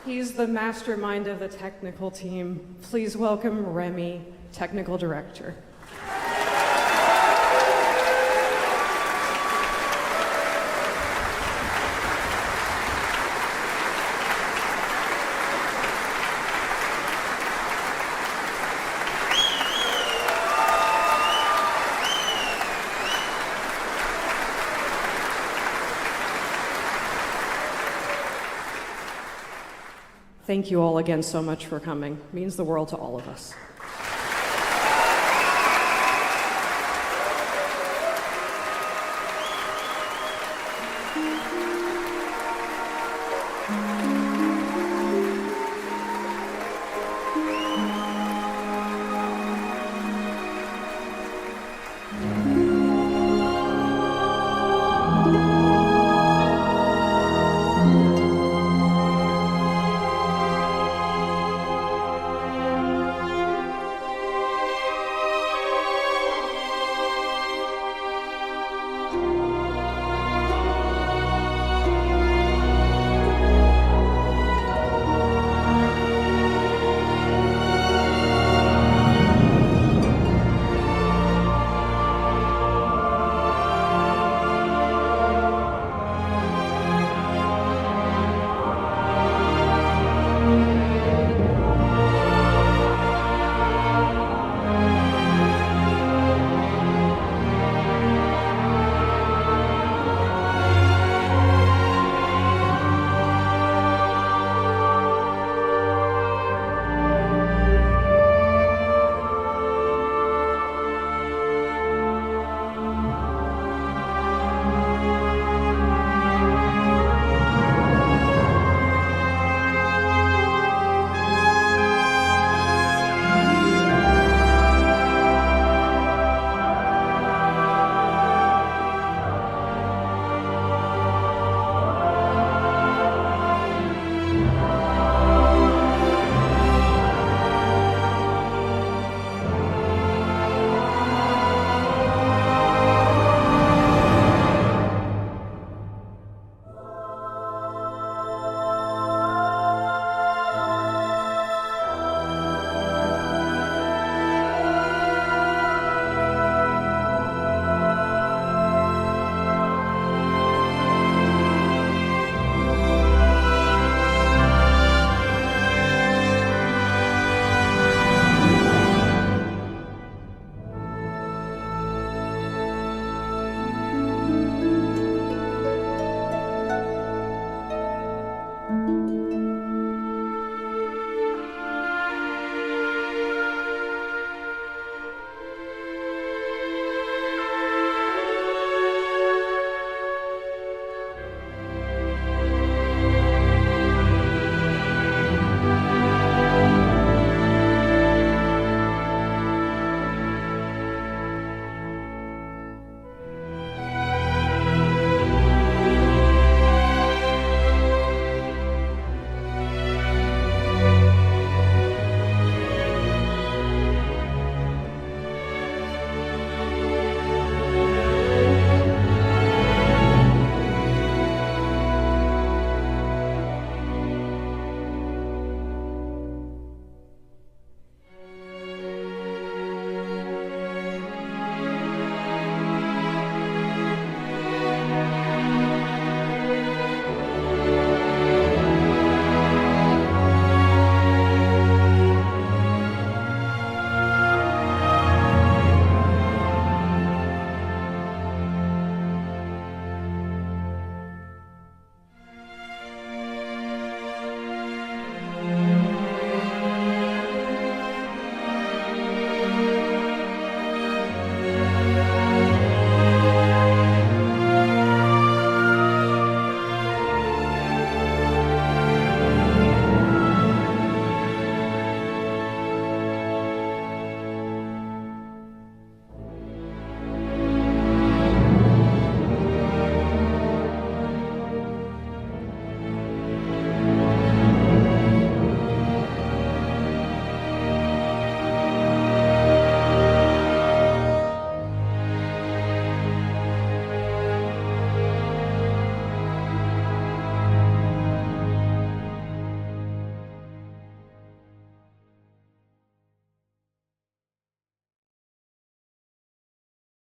He's the mastermind of the technical team. Please welcome Remy, Technical Director. Thank you all again so much for coming. It means the world to all of us.